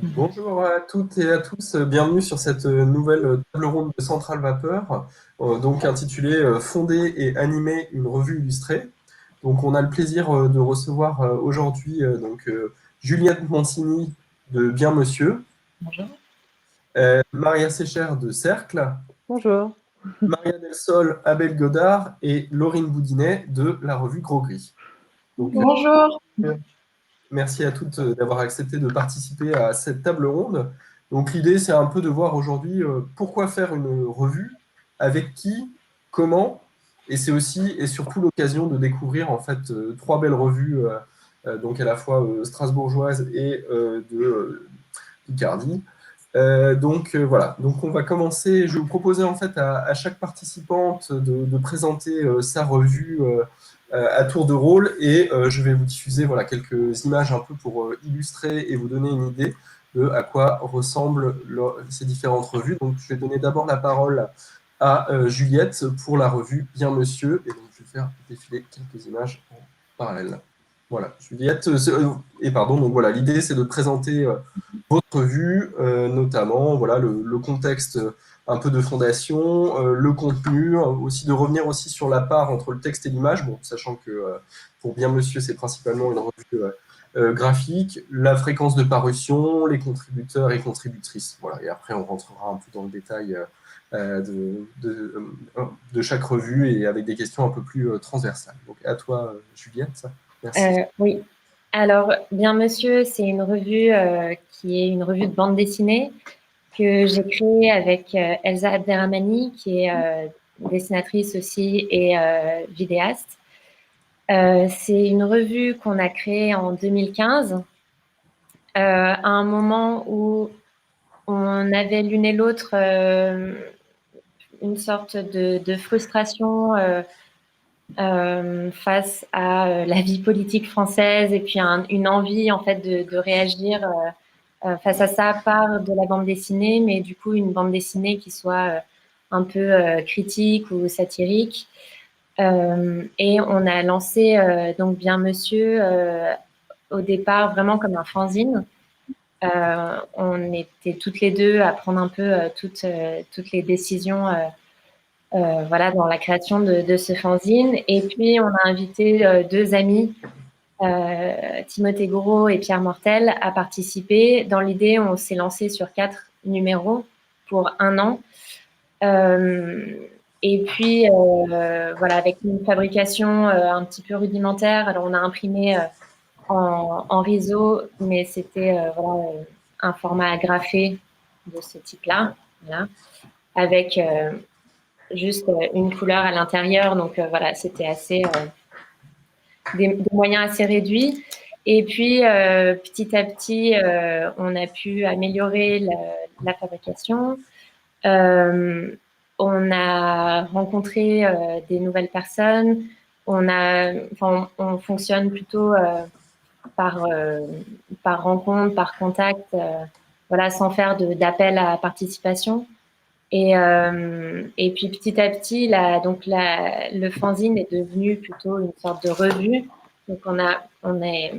Bonjour à toutes et à tous, bienvenue sur cette nouvelle table ronde de Centrale Vapeur, donc intitulée Fonder et animer une revue illustrée. Donc on a le plaisir de recevoir aujourd'hui Juliette Mancini de Bien Monsieur, Bonjour. Maria Sécher de Cercle, Bonjour. Maria Del Sol, Abel Godard et Laurine Boudinet de la revue Gros Gris. Donc, Bonjour. merci à toutes d'avoir accepté de participer à cette table ronde. Donc l'idée, c'est un peu de voir aujourd'hui pourquoi faire une revue, avec qui, comment, et c'est aussi et surtout l'occasion de découvrir en fait trois belles revues, donc à la fois strasbourgeoises et de Picardie. Voilà, donc on va commencer. Je vais vous proposer en fait à chaque participante de présenter sa revue à tour de rôle et je vais vous diffuser voilà, quelques images un peu pour illustrer et vous donner une idée de à quoi ressemblent ces différentes revues. Donc je vais donner d'abord la parole à Juliette pour la revue Bien Monsieur et donc je vais faire défiler quelques images en parallèle. Voilà, Juliette, et pardon, donc voilà, l'idée c'est de présenter votre vue, notamment voilà, le contexte un peu de fondation, le contenu, aussi de revenir aussi sur la part entre le texte et l'image, bon, sachant que pour Bien Monsieur, c'est principalement une revue graphique, la fréquence de parution, les contributeurs et contributrices. Voilà, et après, on rentrera un peu dans le détail de chaque revue et avec des questions un peu plus transversales. Donc à toi, Juliette. Merci. Oui. Alors, Bien Monsieur, c'est une revue qui est une revue de bande dessinée que j'ai créée avec Elsa Abderrahmani, qui est dessinatrice aussi et vidéaste. C'est une revue qu'on a créée en 2015, à un moment où on avait l'une et l'autre une sorte de frustration face à la vie politique française et puis une envie en fait de réagir face à ça par de la bande dessinée, mais du coup une bande dessinée qui soit un peu critique ou satirique. Et on a lancé donc Bien Monsieur au départ vraiment comme un fanzine. On était toutes les deux à prendre un peu toutes les décisions voilà, dans la création de ce fanzine. Et puis, on a invité deux amis, Timothée Gouraud et Pierre Mortel, à participer. Dans l'idée, on s'est lancé sur 4 numéros pour 1 an. Euh, et puis, voilà, avec une fabrication un petit peu rudimentaire. Alors, on a imprimé en réseau, mais c'était voilà, un format agrafé de ce type-là, voilà, avec juste une couleur à l'intérieur. Donc voilà, c'était assez des moyens assez réduits. Et puis petit à petit, on a pu améliorer la fabrication. Euh, on a rencontré des nouvelles personnes. On fonctionne plutôt par rencontre, par contact, voilà, sans faire d'appel à participation. Et puis petit à petit, le fanzine est devenu plutôt une sorte de revue. Donc on est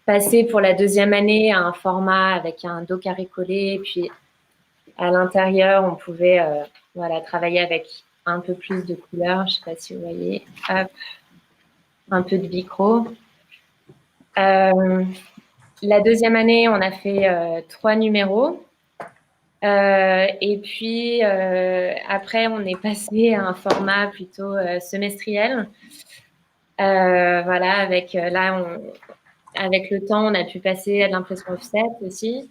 passé pour la deuxième année à un format avec un dos carré collé. Et puis à l'intérieur, on pouvait voilà, travailler avec un peu plus de couleurs. Je ne sais pas si vous voyez. Hop, un peu de bicro. La deuxième année, on a fait 3 numéros. Et puis après, on est passé à un format plutôt semestriel. Voilà, avec le temps, on a pu passer à l'impression offset aussi.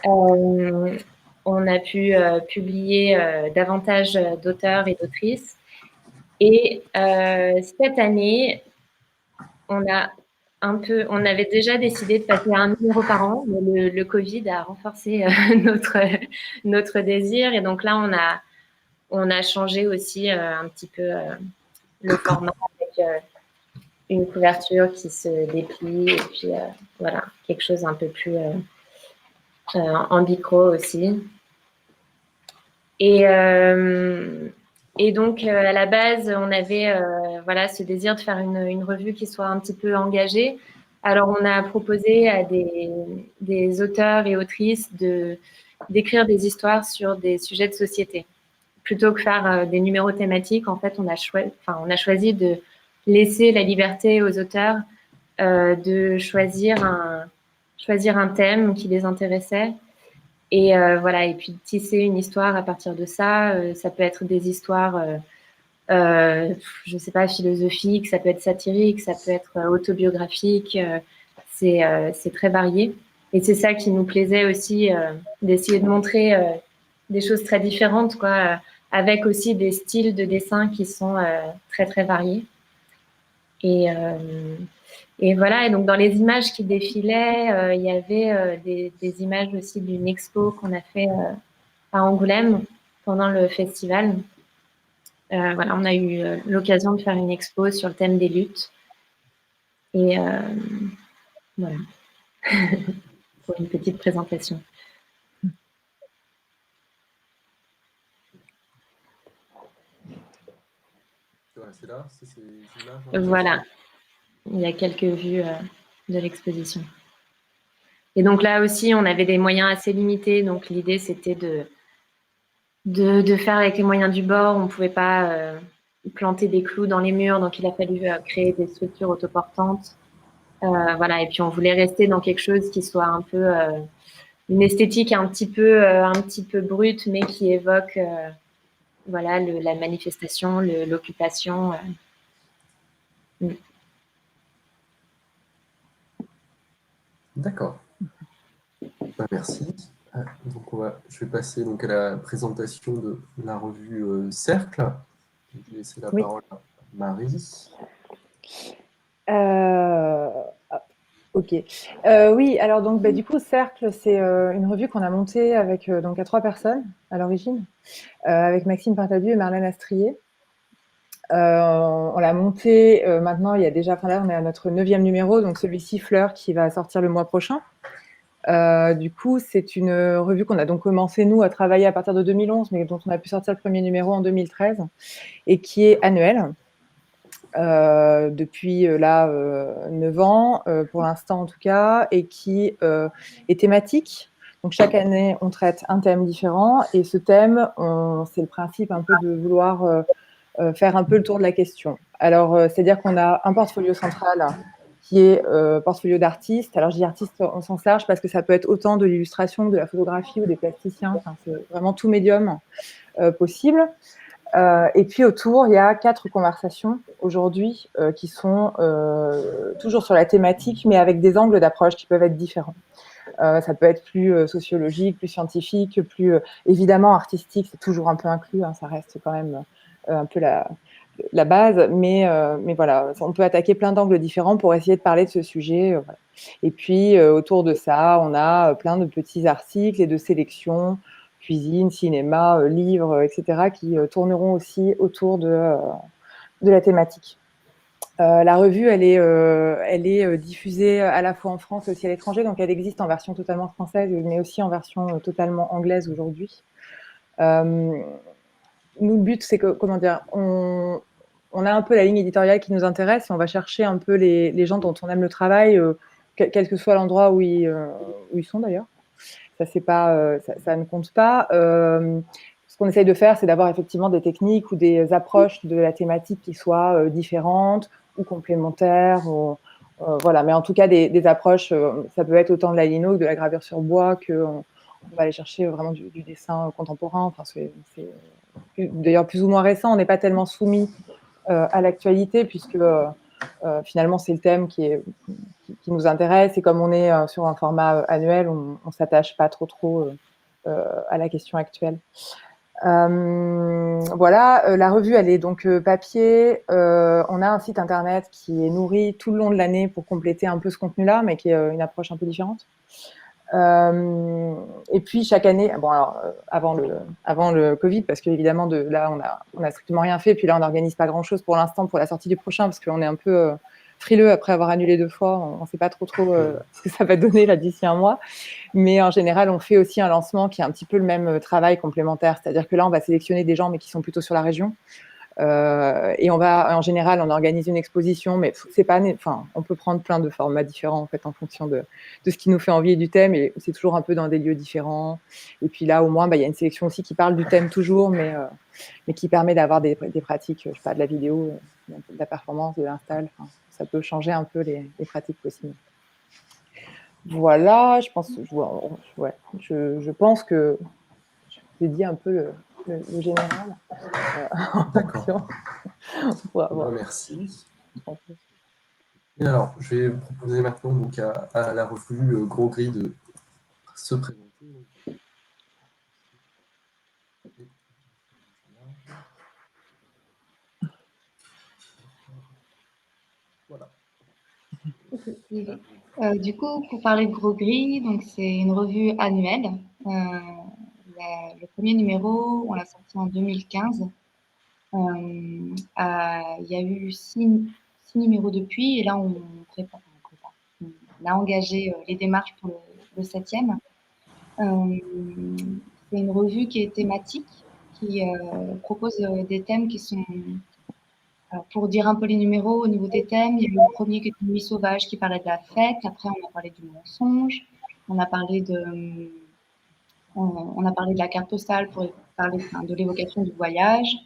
Euh, on a pu publier davantage d'auteurs et d'autrices. Et cette année, on avait déjà décidé de passer à un numéro par an, mais le Covid a renforcé notre désir. Et donc là, on a changé aussi un petit peu le format avec une couverture qui se déplie et puis voilà, quelque chose un peu plus en bicro aussi. Et, euh, et donc, à la base, on avait voilà, ce désir de faire une revue qui soit un petit peu engagée, Alors, on a proposé à des auteurs et autrices d'écrire des histoires sur des sujets de société. Plutôt que faire des numéros thématiques, en fait, on a choisi de laisser la liberté aux auteurs de choisir un thème qui les intéressait. Et voilà, et puis de tisser une histoire à partir de ça. Ça peut être des histoires, je sais pas, philosophiques, ça peut être satirique, ça peut être autobiographique. C'est très varié. Et c'est ça qui nous plaisait aussi, d'essayer de montrer des choses très différentes, quoi, avec aussi des styles de dessin qui sont très très variés. Et, et voilà, et donc dans les images qui défilaient, il y avait des images aussi d'une expo qu'on a fait à Angoulême pendant le festival. Voilà, on a eu l'occasion de faire une expo sur le thème des luttes. Et voilà, pour une petite présentation. C'est là, c'est ces images. Voilà, il y a quelques vues de l'exposition. Et donc là aussi, on avait des moyens assez limités. Donc l'idée, c'était de faire avec les moyens du bord. On ne pouvait pas planter des clous dans les murs. Donc il a fallu créer des structures autoportantes. Voilà, et puis on voulait rester dans quelque chose qui soit un peu une esthétique un petit peu brute, mais qui évoque voilà, la manifestation, l'occupation. D'accord. Merci. Donc je vais passer donc à la présentation de la revue Cercle. Je vais laisser la parole à Marie. Ok. Oui, alors donc du coup, Cercle, c'est une revue qu'on a montée avec donc à 3 personnes à l'origine, avec Maxime Partadieu et Marlène Astrier. On l'a montée maintenant, il y a déjà, enfin là on est à notre 9e numéro, donc celui-ci Fleur qui va sortir le mois prochain. Du coup, c'est une revue qu'on a donc commencé nous à travailler à partir de 2011, mais dont on a pu sortir le premier numéro en 2013 et qui est annuelle. Depuis là 9 ans pour l'instant en tout cas, et qui est thématique. Donc chaque année on traite un thème différent, et ce thème, c'est le principe un peu de vouloir faire un peu le tour de la question. Alors c'est-à-dire qu'on a un portfolio central qui est portfolio d'artistes. Alors je dis artistes en sens large parce que ça peut être autant de l'illustration, de la photographie ou des plasticiens, enfin, c'est vraiment tout médium possible. Et puis autour, il y a 4 conversations aujourd'hui qui sont toujours sur la thématique, mais avec des angles d'approche qui peuvent être différents. Ça peut être plus sociologique, plus scientifique, plus évidemment artistique, c'est toujours un peu inclus, hein, ça reste quand même un peu la base, mais voilà, on peut attaquer plein d'angles différents pour essayer de parler de ce sujet. Voilà. Et puis autour de ça, on a plein de petits articles et de sélections, cuisine, cinéma, livres, etc., qui tourneront aussi autour de la thématique. La revue, elle est diffusée à la fois en France et aussi à l'étranger, donc elle existe en version totalement française, mais aussi en version totalement anglaise aujourd'hui. Nous, le but, c'est que, comment dire, on a un peu la ligne éditoriale qui nous intéresse, et on va chercher un peu les gens dont on aime le travail, quel que soit l'endroit où ils sont d'ailleurs. Ça, c'est pas, ça ne compte pas. Ce qu'on essaye de faire, c'est d'avoir effectivement des techniques ou des approches de la thématique qui soient différentes ou complémentaires. Voilà. Mais en tout cas, des approches, ça peut être autant de la lino que de la gravure sur bois, qu'on va aller chercher vraiment du dessin contemporain. Enfin, c'est d'ailleurs plus ou moins récent. On n'est pas tellement soumis à l'actualité, puisque finalement, c'est le thème qui nous intéresse, et comme on est sur un format annuel, on ne s'attache pas trop à la question actuelle. Voilà, la revue, elle est donc papier. On a un site internet qui est nourri tout le long de l'année pour compléter un peu ce contenu-là, mais qui est une approche un peu différente. Et puis chaque année, bon alors avant le Covid, parce qu'évidemment là on a strictement rien fait, puis là on n'organise pas grand-chose pour l'instant pour la sortie du prochain, parce qu'on est un peu frileux après avoir annulé 2 fois, on ne sait pas trop ce que ça va donner là d'ici un mois. Mais en général, on fait aussi un lancement qui est un petit peu le même travail complémentaire, c'est-à-dire que là on va sélectionner des gens mais qui sont plutôt sur la région. Et en général, on organise une exposition, mais c'est pas, on peut prendre plein de formats différents en fait en fonction de ce qui nous fait envie et du thème. Et c'est toujours un peu dans des lieux différents. Et puis là, au moins, il y a une sélection aussi qui parle du thème toujours, mais qui permet d'avoir des pratiques, je sais pas, de la vidéo, de la performance, de l'install. Enfin, ça peut changer un peu les pratiques possibles. Voilà, je pense que j'ai dit un peu le général. D'accord. Merci. Et alors, je vais proposer maintenant donc, à la revue Gros Gris de se présenter. Voilà. Du coup, pour parler de Gros Gris, donc c'est une revue annuelle. Le premier numéro, on l'a sorti en 2015. Il y a eu six numéros depuis, et là on a engagé les démarches pour le 7e. C'est une revue qui est thématique, qui propose des thèmes qui sont... Alors, pour dire un peu les numéros, au niveau des thèmes, il y a eu le premier qui était Nuit sauvage qui parlait de la fête. Après, on a parlé du mensonge. On a parlé de la carte postale pour parler de l'évocation du voyage.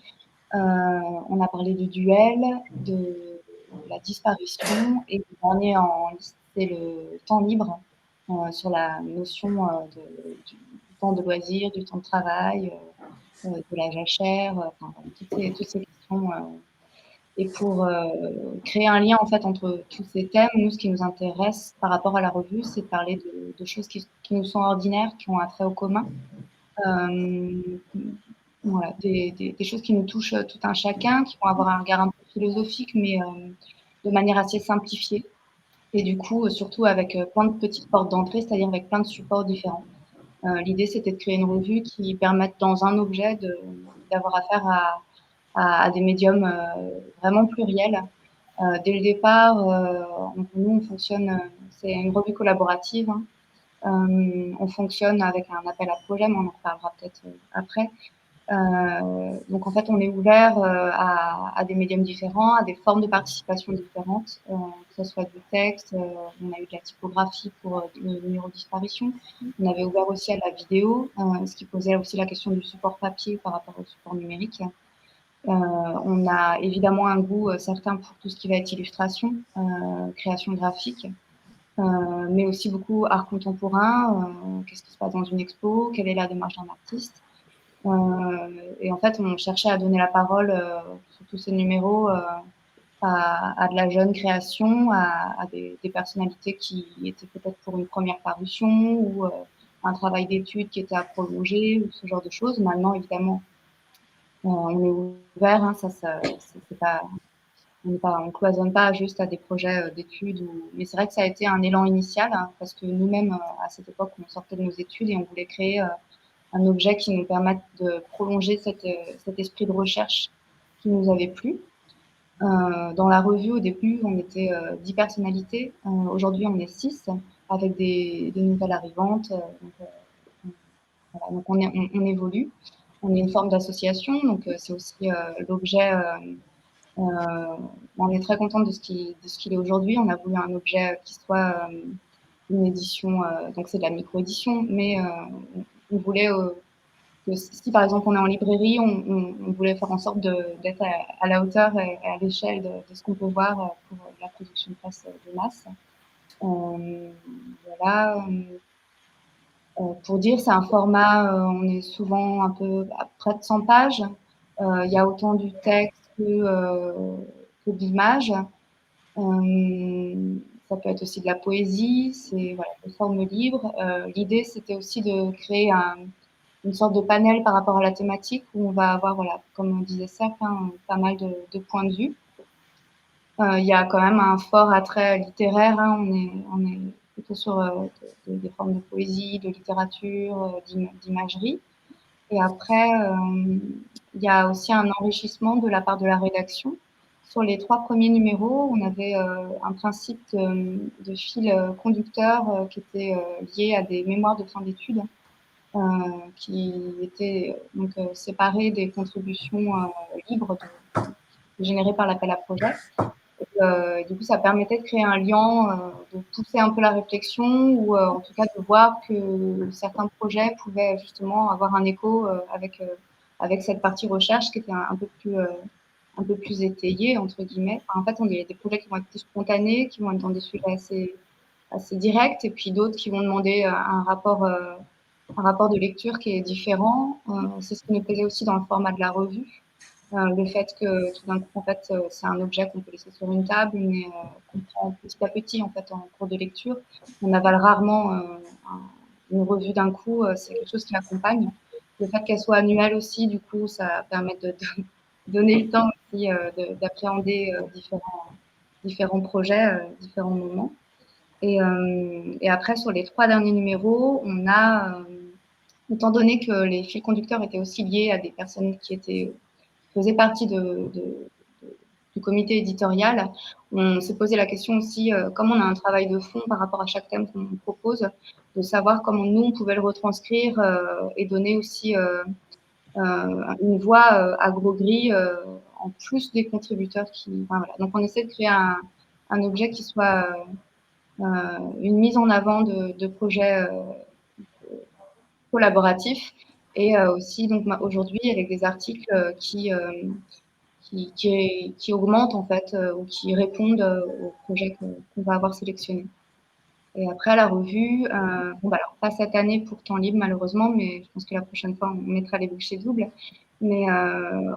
On a parlé du duel, de la disparition. Et le dernier en liste, c'est le temps libre, sur la notion du temps de loisir, du temps de travail, de la jachère, toutes ces questions. Et pour créer un lien en fait entre tous ces thèmes, nous, ce qui nous intéresse par rapport à la revue, c'est de parler de choses qui nous sont ordinaires, qui ont un trait au commun. Voilà, des choses qui nous touchent tout un chacun, qui vont avoir un regard un peu philosophique, mais de manière assez simplifiée. Et du coup, surtout avec plein de petites portes d'entrée, c'est-à-dire avec plein de supports différents. L'idée, c'était de créer une revue qui permette dans un objet d'avoir affaire à des médiums vraiment pluriels. Dès le départ, nous, on fonctionne, c'est une revue collaborative. Hein. On fonctionne avec un appel à projet, mais on en reparlera peut-être après. Donc en fait, on est ouvert à des médiums différents, à des formes de participation différentes, que ce soit du texte, on a eu de la typographie pour le numéro de disparition, on avait ouvert aussi à la vidéo, ce qui posait aussi la question du support papier par rapport au support numérique. On a évidemment un goût certain pour tout ce qui va être illustration, création graphique, mais aussi beaucoup art contemporain, qu'est-ce qui se passe dans une expo, quelle est la démarche d'un artiste. Et en fait, on cherchait à donner la parole sur tous ces numéros à de la jeune création, à des personnalités qui étaient peut-être pour une première parution ou un travail d'étude qui était à prolonger ou ce genre de choses. Maintenant, évidemment, on est ouvert, hein, c'est pas, on cloisonne pas juste à des projets d'études. Mais c'est vrai que ça a été un élan initial, hein, parce que nous-mêmes, à cette époque, on sortait de nos études et on voulait créer un objet qui nous permette de prolonger cet esprit de recherche qui nous avait plu. Dans la revue, au début, on était 10 personnalités. Aujourd'hui, on est 6, avec des nouvelles arrivantes. Donc on évolue. On est une forme d'association, donc c'est aussi l'objet. On est très contente de ce qu'il est aujourd'hui. On a voulu un objet qui soit une édition, donc c'est de la micro-édition, mais on voulait que si par exemple on est en librairie, on voulait faire en sorte d'être à la hauteur et à l'échelle de ce qu'on peut voir pour la production de presse de masse. Voilà. Pour dire, c'est un format, on est souvent un peu à près de 100 pages. Il y a autant du texte que de l'image. Ça peut être aussi de la poésie, c'est voilà, de forme libre. L'idée, c'était aussi de créer une sorte de panel par rapport à la thématique où on va avoir, voilà, comme on disait ça, pas mal de points de vue. Il y a quand même un fort attrait littéraire. Hein, on est plutôt sur des formes de poésie, de littérature, d'imagerie. Et après, il y a aussi un enrichissement de la part de la rédaction. Sur les 3 premiers numéros, on avait un principe de fil conducteur qui était lié à des mémoires de fin d'études, qui étaient donc séparées des contributions libres généré par l'appel à projet. Du coup, ça permettait de créer un lien, de pousser un peu la réflexion ou en tout cas de voir que certains projets pouvaient justement avoir un écho avec cette partie recherche qui était un peu plus étayée, entre guillemets. Enfin, en fait, il y a des projets qui vont être plus spontanés, qui vont être dans des sujets assez directs, et puis d'autres qui vont demander un rapport de lecture qui est différent. C'est ce qui nous plaisait aussi dans le format de la revue. Le fait que tout d'un coup, en fait, c'est un objet qu'on peut laisser sur une table, mais qu'on prend petit à petit en fait en cours de lecture. On avale rarement une revue d'un coup. C'est quelque chose qui l'accompagne. Le fait qu'elle soit annuelle aussi, du coup, ça permet de donner le temps aussi d'appréhender différents projets, différents moments. Et après, sur les 3 derniers numéros, on a, étant donné que les fils conducteurs étaient aussi liés à des personnes qui faisaient partie du comité éditorial, on s'est posé la question aussi, comme on a un travail de fond par rapport à chaque thème qu'on propose, de savoir comment nous, on pouvait le retranscrire et donner aussi une voix à gros-gris en plus des contributeurs enfin, voilà. Donc, on essaie de créer un objet qui soit une mise en avant de projets collaboratifs et aussi donc aujourd'hui avec des articles qui augmentent en fait ou qui répondent aux projets qu'on va avoir sélectionnés. Et après la revue, bon bah alors pas cette année pour temps libre malheureusement, mais je pense que la prochaine fois on mettra les bouchées doubles. Mais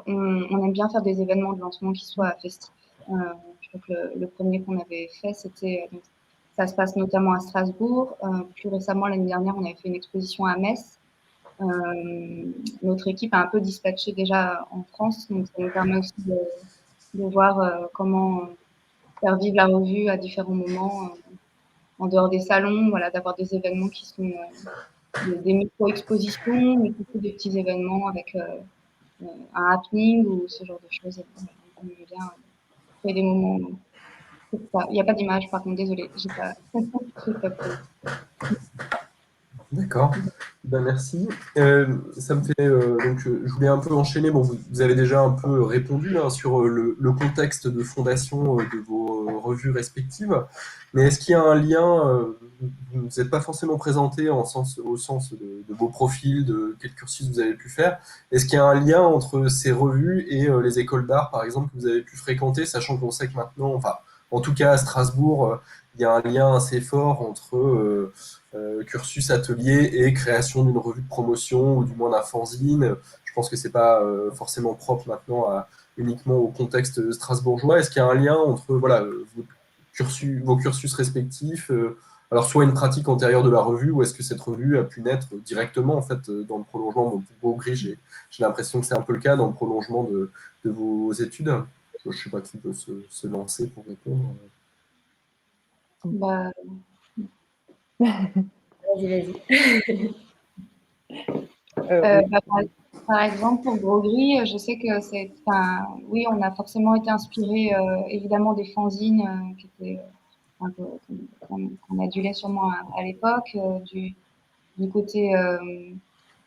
on aime bien faire des événements de lancement qui soient festifs. Je crois que le premier qu'on avait fait, c'était ça se passe notamment à Strasbourg. Plus récemment, l'année dernière, on avait fait une exposition à Metz. Notre équipe a un peu dispatché déjà en France, donc ça nous permet aussi de voir comment faire vivre la revue à différents moments en dehors des salons, voilà, d'avoir des événements qui sont des micro-expositions, mais plutôt des petits événements avec un happening ou ce genre de choses. On aime bien créer des moments. Il n'y a pas d'image, par contre, désolée, j'ai pas. D'accord, ben, merci. Ça me fait donc je voulais un peu enchaîner. Bon, vous avez déjà un peu répondu hein, sur le contexte de fondation de vos revues respectives, mais est-ce qu'il y a un lien vous ne vous êtes pas forcément présenté au sens de vos profils, de quel cursus vous avez pu faire. Est-ce qu'il y a un lien entre ces revues et les écoles d'art, par exemple, que vous avez pu fréquenter, sachant qu'on sait que maintenant, enfin, en tout cas à Strasbourg, il y a un lien assez fort entre cursus atelier et création d'une revue de promotion ou du moins d'un fanzine. Je pense que c'est pas forcément propre maintenant uniquement au contexte strasbourgeois. Est-ce qu'il y a un lien entre voilà, vos cursus respectifs alors soit une pratique antérieure de la revue ou est-ce que cette revue a pu naître directement en fait dans le prolongement de vos gris j'ai l'impression que c'est un peu le cas dans le prolongement de vos études. Je ne sais pas qui peut se lancer pour répondre. Bah, Vas-y. par exemple, pour Gros Gris, je sais que oui, on a forcément été inspiré évidemment des fanzines qui étaient qu'on adulait sûrement à l'époque, du côté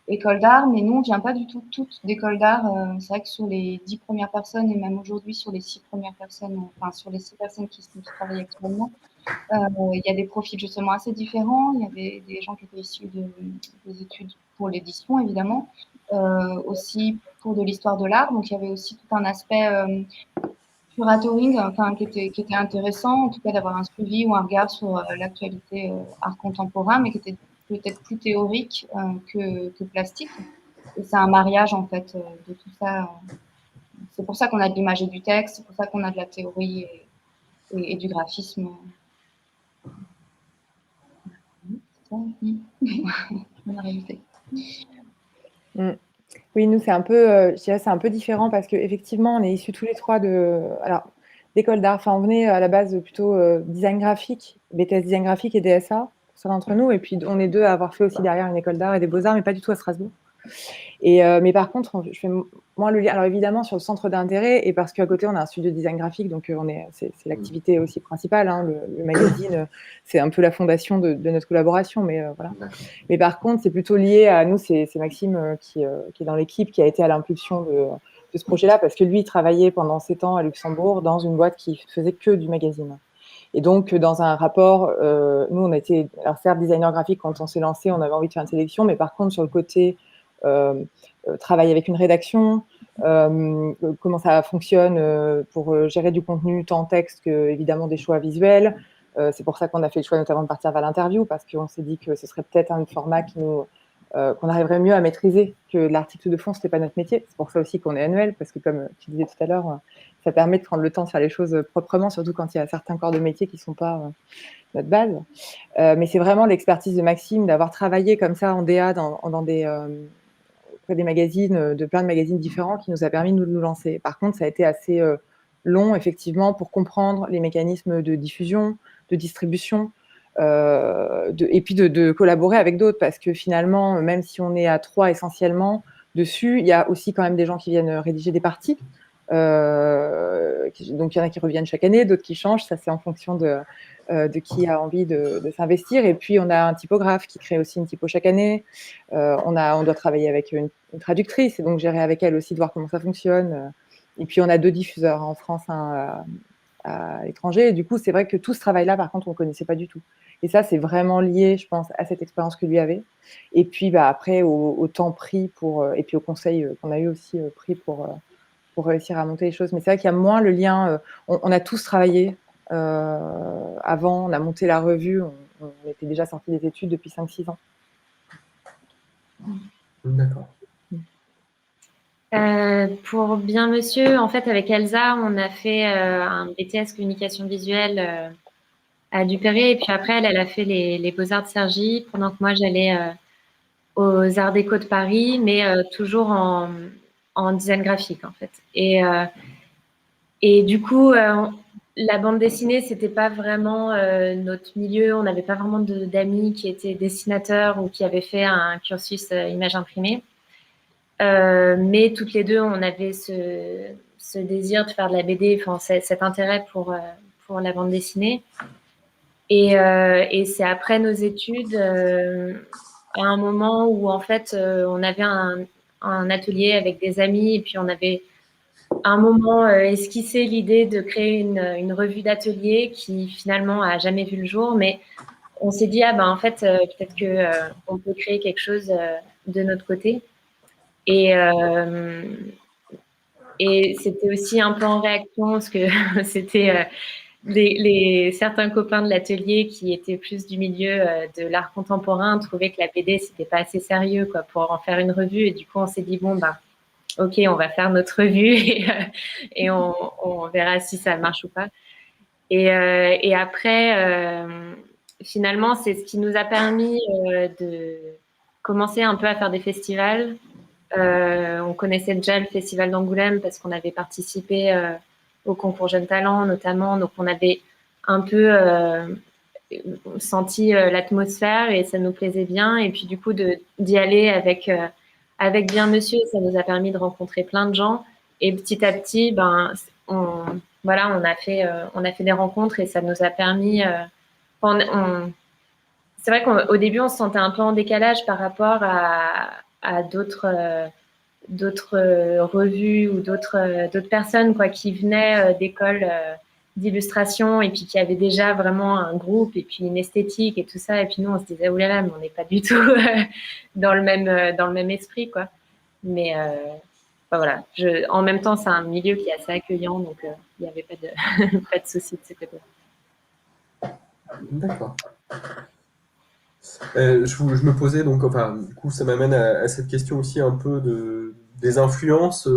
école d'art, mais nous, on ne vient pas du tout toutes d'école d'art. C'est vrai que sur les 10 premières personnes, et même aujourd'hui sur les 6 premières personnes, enfin sur les 6 personnes qui travaillent actuellement, il y a des profils justement assez différents. Il y avait des gens qui étaient issus des études pour l'édition, évidemment, aussi pour de l'histoire de l'art. Donc, il y avait aussi tout un aspect curatoring enfin, qui était intéressant, en tout cas d'avoir un suivi ou un regard sur l'actualité art contemporain, mais qui était peut-être plus théorique que plastique. Et c'est un mariage, en fait, de tout ça. C'est pour ça qu'on a de l'image et du texte, c'est pour ça qu'on a de la théorie et du graphisme. Oui, nous, c'est un peu, je dirais, c'est un peu différent parce qu'effectivement, on est issus tous les trois d'école d'art. Enfin, on venait à la base plutôt design graphique, BTS design graphique et DSA, pour ça d'entre nous. Et puis, on est deux à avoir fait aussi derrière une école d'art et des beaux-arts, mais pas du tout à Strasbourg. Mais par contre, je fais moins le lien. Alors évidemment sur le centre d'intérêt et parce qu'à côté on a un studio de design graphique, donc c'est l'activité aussi principale. Hein, le magazine, c'est un peu la fondation de notre collaboration, mais voilà. Mais par contre, c'est plutôt lié à nous. C'est Maxime qui est dans l'équipe, qui a été à l'impulsion de ce projet-là parce que lui, il travaillait pendant 7 ans à Luxembourg dans une boîte qui faisait que du magazine. Et donc, dans un rapport, nous, on a été, alors certes, designer graphique, quand on s'est lancé, on avait envie de faire une sélection, mais par contre, sur le côté travail avec une rédaction, comment ça fonctionne pour gérer du contenu tant texte que, évidemment, des choix visuels. C'est pour ça qu'on a fait le choix notamment de partir vers l'interview, parce qu'on s'est dit que ce serait peut-être un format qu'on arriverait mieux à maîtriser que l'article de fond, ce n'était pas notre métier. C'est pour ça aussi qu'on est annuel, parce que comme tu disais tout à l'heure, ça permet de prendre le temps de faire les choses proprement, surtout quand il y a certains corps de métier qui ne sont pas notre base. Mais c'est vraiment l'expertise de Maxime d'avoir travaillé comme ça en DA dans des magazines, de plein de magazines différents, qui nous a permis de nous lancer. Par contre, ça a été assez long, effectivement, pour comprendre les mécanismes de diffusion, de distribution, et puis de collaborer avec d'autres, parce que finalement, même si on est à 3 essentiellement dessus, il y a aussi quand même des gens qui viennent rédiger des parties. Donc il y en a qui reviennent chaque année, d'autres qui changent, ça c'est en fonction de qui a envie de s'investir. Et puis on a un typographe qui crée aussi une typo chaque année. On doit travailler avec une traductrice et donc gérer avec elle aussi de voir comment ça fonctionne. Et puis on a 2 diffuseurs en France, un à l'étranger. Et du coup, c'est vrai que tout ce travail-là, par contre, on ne connaissait pas du tout. Et ça, c'est vraiment lié, je pense, à cette expérience que lui avait. Et puis après, au temps pris et puis au conseil qu'on a eu aussi pris pour réussir à monter les choses. Mais c'est vrai qu'il y a moins le lien. On a tous travaillé avant, on a monté la revue, on était déjà sortis des études depuis 5-6 ans. D'accord. Pour Bien Monsieur, en fait, avec Elsa, on a fait un BTS communication visuelle à Duperré. Et puis après, elle a fait les Beaux-Arts de Cergy, pendant que moi, j'allais aux Arts Déco de Paris, mais toujours en design graphique, en fait. Et du coup, la bande dessinée, c'était pas vraiment notre milieu. On n'avait pas vraiment d'amis qui étaient dessinateurs ou qui avaient fait un cursus image imprimée. Mais toutes les deux, on avait ce désir de faire de la BD, enfin, cet intérêt pour la bande dessinée. Et c'est après nos études, à un moment où en fait, on avait un atelier avec des amis et puis on avait à un moment esquissé l'idée de créer une revue d'atelier qui finalement a jamais vu le jour, mais on s'est dit, ah ben en fait, peut-être que on peut créer quelque chose de notre côté. Et c'était aussi un peu en réaction parce que c'était certains copains de l'atelier qui étaient plus du milieu de l'art contemporain trouvaient que la BD c'était pas assez sérieux quoi pour en faire une revue et du coup on s'est dit bon bah ok on va faire notre revue et on verra si ça marche ou pas. Et après finalement c'est ce qui nous a permis de commencer un peu à faire des festivals. On connaissait déjà le Festival d'Angoulême parce qu'on avait participé au concours Jeunes Talents notamment. Donc, on avait un peu senti l'atmosphère et ça nous plaisait bien. Et puis, du coup, d'y aller avec Bien Monsieur, ça nous a permis de rencontrer plein de gens. Et petit à petit, ben, voilà, on a fait des rencontres et ça nous a permis... c'est vrai qu'au début, on se sentait un peu en décalage par rapport à d'autres revues ou d'autres personnes quoi, qui venaient d'écoles d'illustration et puis qui avaient déjà vraiment un groupe et puis une esthétique et tout ça. Et puis nous, on se disait, oh là là, mais on n'est pas du tout dans le même esprit. Quoi. Mais enfin, voilà, en même temps, c'est un milieu qui est assez accueillant, donc il n'y avait pas pas de souci de ce côté. D'accord. Je me posais donc, enfin, du coup, ça m'amène à cette question aussi un peu des influences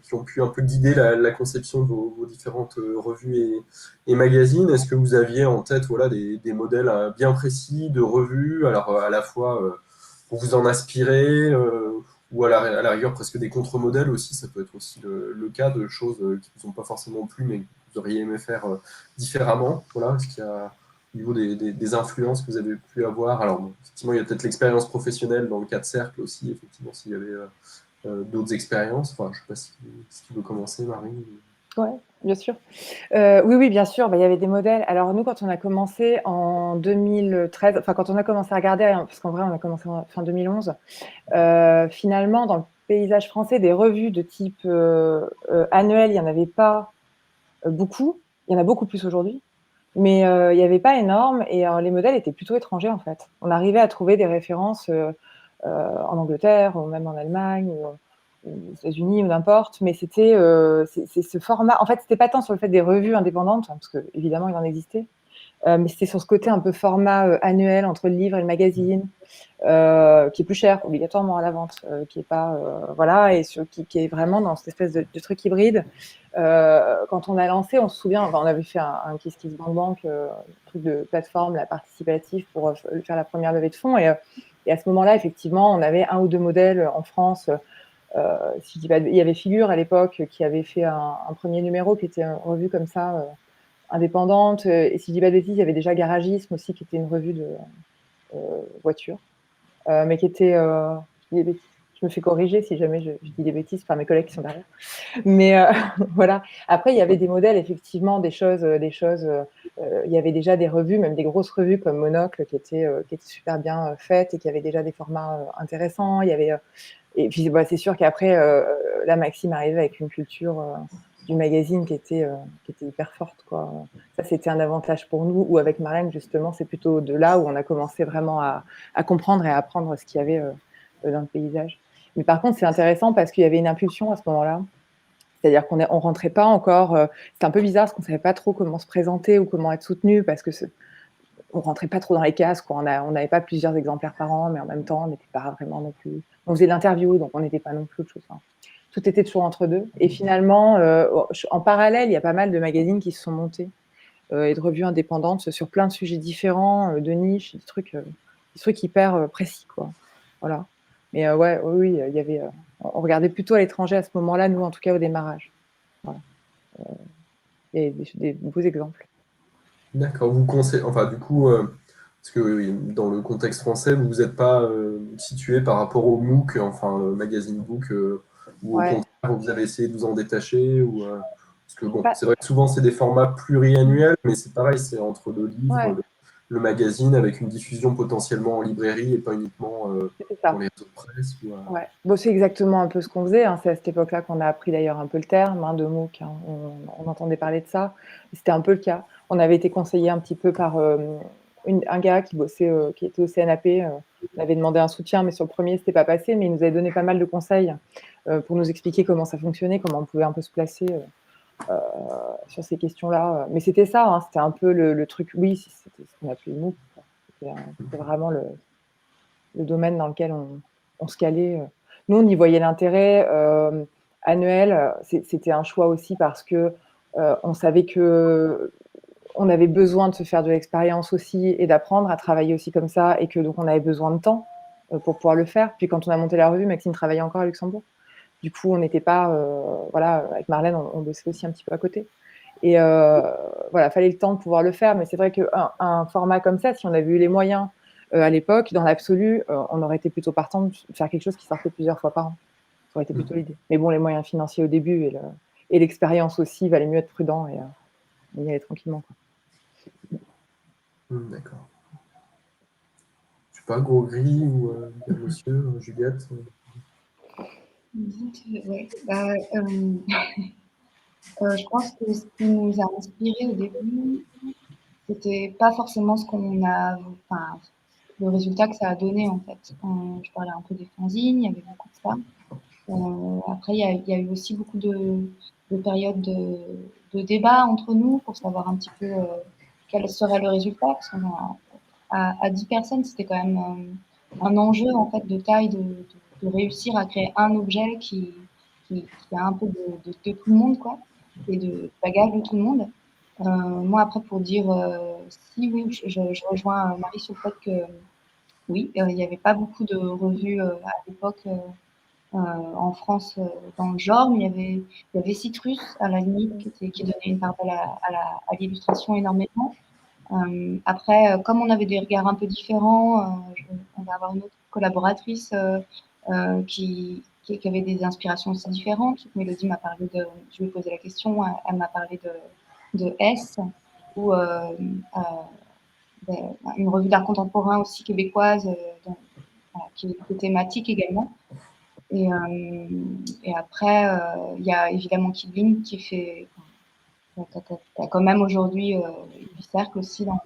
qui ont pu un peu guider la conception de vos différentes revues et magazines. Est-ce que vous aviez en tête voilà, des modèles bien précis de revues, alors à la fois pour vous en inspirer, ou à la rigueur presque des contre-modèles aussi, ça peut être aussi le cas de choses qui ne vous ont pas forcément plu, mais que vous auriez aimé faire différemment. Voilà, est-ce qu'il y a au niveau des influences que vous avez pu avoir. Alors, bon, effectivement, il y a peut-être l'expérience professionnelle dans le cas de Cercle aussi, effectivement, s'il y avait d'autres expériences. Enfin, je ne sais pas si tu veux commencer, Marie. Oui, bien sûr. Oui, bien sûr. Il y avait des modèles. Alors, nous, quand on a commencé en 2013, enfin, quand on a commencé à regarder, parce qu'en vrai, on a commencé en fin 2011, finalement, paysage français, des revues de type annuel, il n'y en avait pas beaucoup. Il y en a beaucoup plus aujourd'hui. Mais il n'y avait pas énorme et les modèles étaient plutôt étrangers en fait. On arrivait à trouver des références en Angleterre ou même en Allemagne ou aux États-Unis ou n'importe, mais c'était c'est ce format. En fait, c'était pas tant sur le fait des revues indépendantes, hein, parce que évidemment il en existait, mais c'était sur ce côté un peu format annuel entre le livre et le magazine, qui est plus cher obligatoirement à la vente, qui est pas voilà, et qui est vraiment dans cette espèce de truc hybride. Quand on a lancé, on se souvient, enfin, on avait fait un Kiss Kiss Bank Bank, truc de plateforme, la participative pour faire la première levée de fonds. Et à ce moment-là, effectivement, on avait un ou deux modèles en France. Si je dis pas, il y avait Figure à l'époque qui avait fait un premier numéro qui était une revue comme ça, indépendante. Et si je dis pas de bêtises, il y avait déjà Garagisme aussi qui était une revue de voitures, mais qui était. Je dis des bêtises. Je me fais corriger si jamais je dis des bêtises par mes collègues qui sont derrière. Mais voilà. Après, il y avait des modèles, effectivement, des choses. Il y avait déjà des revues, même des grosses revues comme Monocle, qui étaient super bien faites et qui avaient déjà des formats intéressants. Il y avait, et puis, bah, c'est sûr qu'après, là, Maxime arrivait avec une culture du magazine qui était hyper forte, quoi. Ça, c'était un avantage pour nous. Ou avec Marlène, justement, c'est plutôt de là où on a commencé vraiment à comprendre et à apprendre ce qu'il y avait dans le paysage. Mais par contre, c'est intéressant parce qu'il y avait une impulsion à ce moment-là. C'est-à-dire qu'on on rentrait pas encore. C'était un peu bizarre parce qu'on savait pas trop comment se présenter ou comment être soutenu parce que on rentrait pas trop dans les cases, quoi. On n'avait pas plusieurs exemplaires par an, mais en même temps, on n'était pas vraiment non plus. On faisait de l'interview, donc on n'était pas non plus autre chose. Hein. Tout était toujours entre deux. Et finalement, en parallèle, il y a pas mal de magazines qui se sont montés et de revues indépendantes sur plein de sujets différents, de niche, des trucs hyper précis, quoi. Voilà. Mais ouais, oui, il y avait. On regardait plutôt à l'étranger à ce moment-là, nous, en tout cas, au démarrage. Voilà. Il y a des beaux exemples. D'accord, vous conseillez, enfin du coup, parce que oui, dans le contexte français, vous n'êtes pas situé par rapport au MOOC, enfin le magazine Book, ou au Ouais. contraire, vous avez essayé de vous en détacher, ou, parce que bon, Pas- c'est vrai que souvent c'est des formats pluriannuels, mais c'est pareil, c'est entre le livre, ouais, le magazine, avec une diffusion potentiellement en librairie et pas uniquement c'était dans ça. les réseaux de presse. Ou, Ouais. Bon, c'est exactement un peu ce qu'on faisait. Hein. C'est à cette époque-là qu'on a appris d'ailleurs un peu le terme hein, de MOOC. Hein. On entendait parler de ça. C'était un peu le cas. On avait été conseillé un petit peu par un gars qui bossait, qui était au CNAP. On avait demandé un soutien, mais sur le premier, c'était pas passé. Mais il nous avait donné pas mal de conseils pour nous expliquer comment ça fonctionnait, comment on pouvait un peu se placer sur ces questions-là. Mais c'était ça. Hein. C'était un peu le truc. Oui, c'était ce qu'on appelait le MOOC. Quoi. C'était vraiment le domaine dans lequel on se calait. Nous, on y voyait l'intérêt annuel. C'était un choix aussi parce que on savait que on avait besoin de se faire de l'expérience aussi et d'apprendre à travailler aussi comme ça et que donc on avait besoin de temps pour pouvoir le faire. Puis quand on a monté la revue, Maxime travaillait encore à Luxembourg. Du coup, on n'était pas, voilà, avec Marlène, on bossait aussi un petit peu à côté. Et voilà, fallait le temps de pouvoir le faire. Mais c'est vrai qu'un format comme ça, si on avait eu les moyens à l'époque, dans l'absolu, on aurait été plutôt partant de faire quelque chose qui sortait plusieurs fois par an. Ça aurait été plutôt l'idée. Mais bon, les moyens financiers au début et l'expérience aussi, il valait mieux être prudent et y aller tranquillement. Quoi. D'accord. Je sais pas, Gros-Gris ou bien monsieur, Juliette. Ouais. Je pense que ce qui nous a inspiré au début, c'était pas forcément ce qu'on a, enfin, le résultat que ça a donné en fait. Je parlais un peu des fanzines, il y avait beaucoup de ça. Après, il y a eu aussi beaucoup de périodes de débat entre nous pour savoir un petit peu quel serait le résultat. Parce qu'on à 10 personnes, c'était quand même un enjeu en fait de taille de réussir à créer un objet qui a un peu de tout le monde, quoi, et de bagage de tout le monde. Moi, après, pour dire si oui, je rejoins Marie sur le fait que oui, il n'y avait pas beaucoup de revues à l'époque en France dans le genre, mais il y avait Citrus à la limite qui donnait une part à l'illustration énormément. Après, comme on avait des regards un peu différents, on va avoir une autre collaboratrice qui avait des inspirations aussi différentes. Mélodie m'a parlé de, je lui ai posé la question, elle m'a parlé de S, ou une revue d'art contemporain aussi québécoise, voilà, qui est thématique également. Et après, il y a évidemment Kidling qui fait. T'as quand même aujourd'hui du cercle aussi voilà.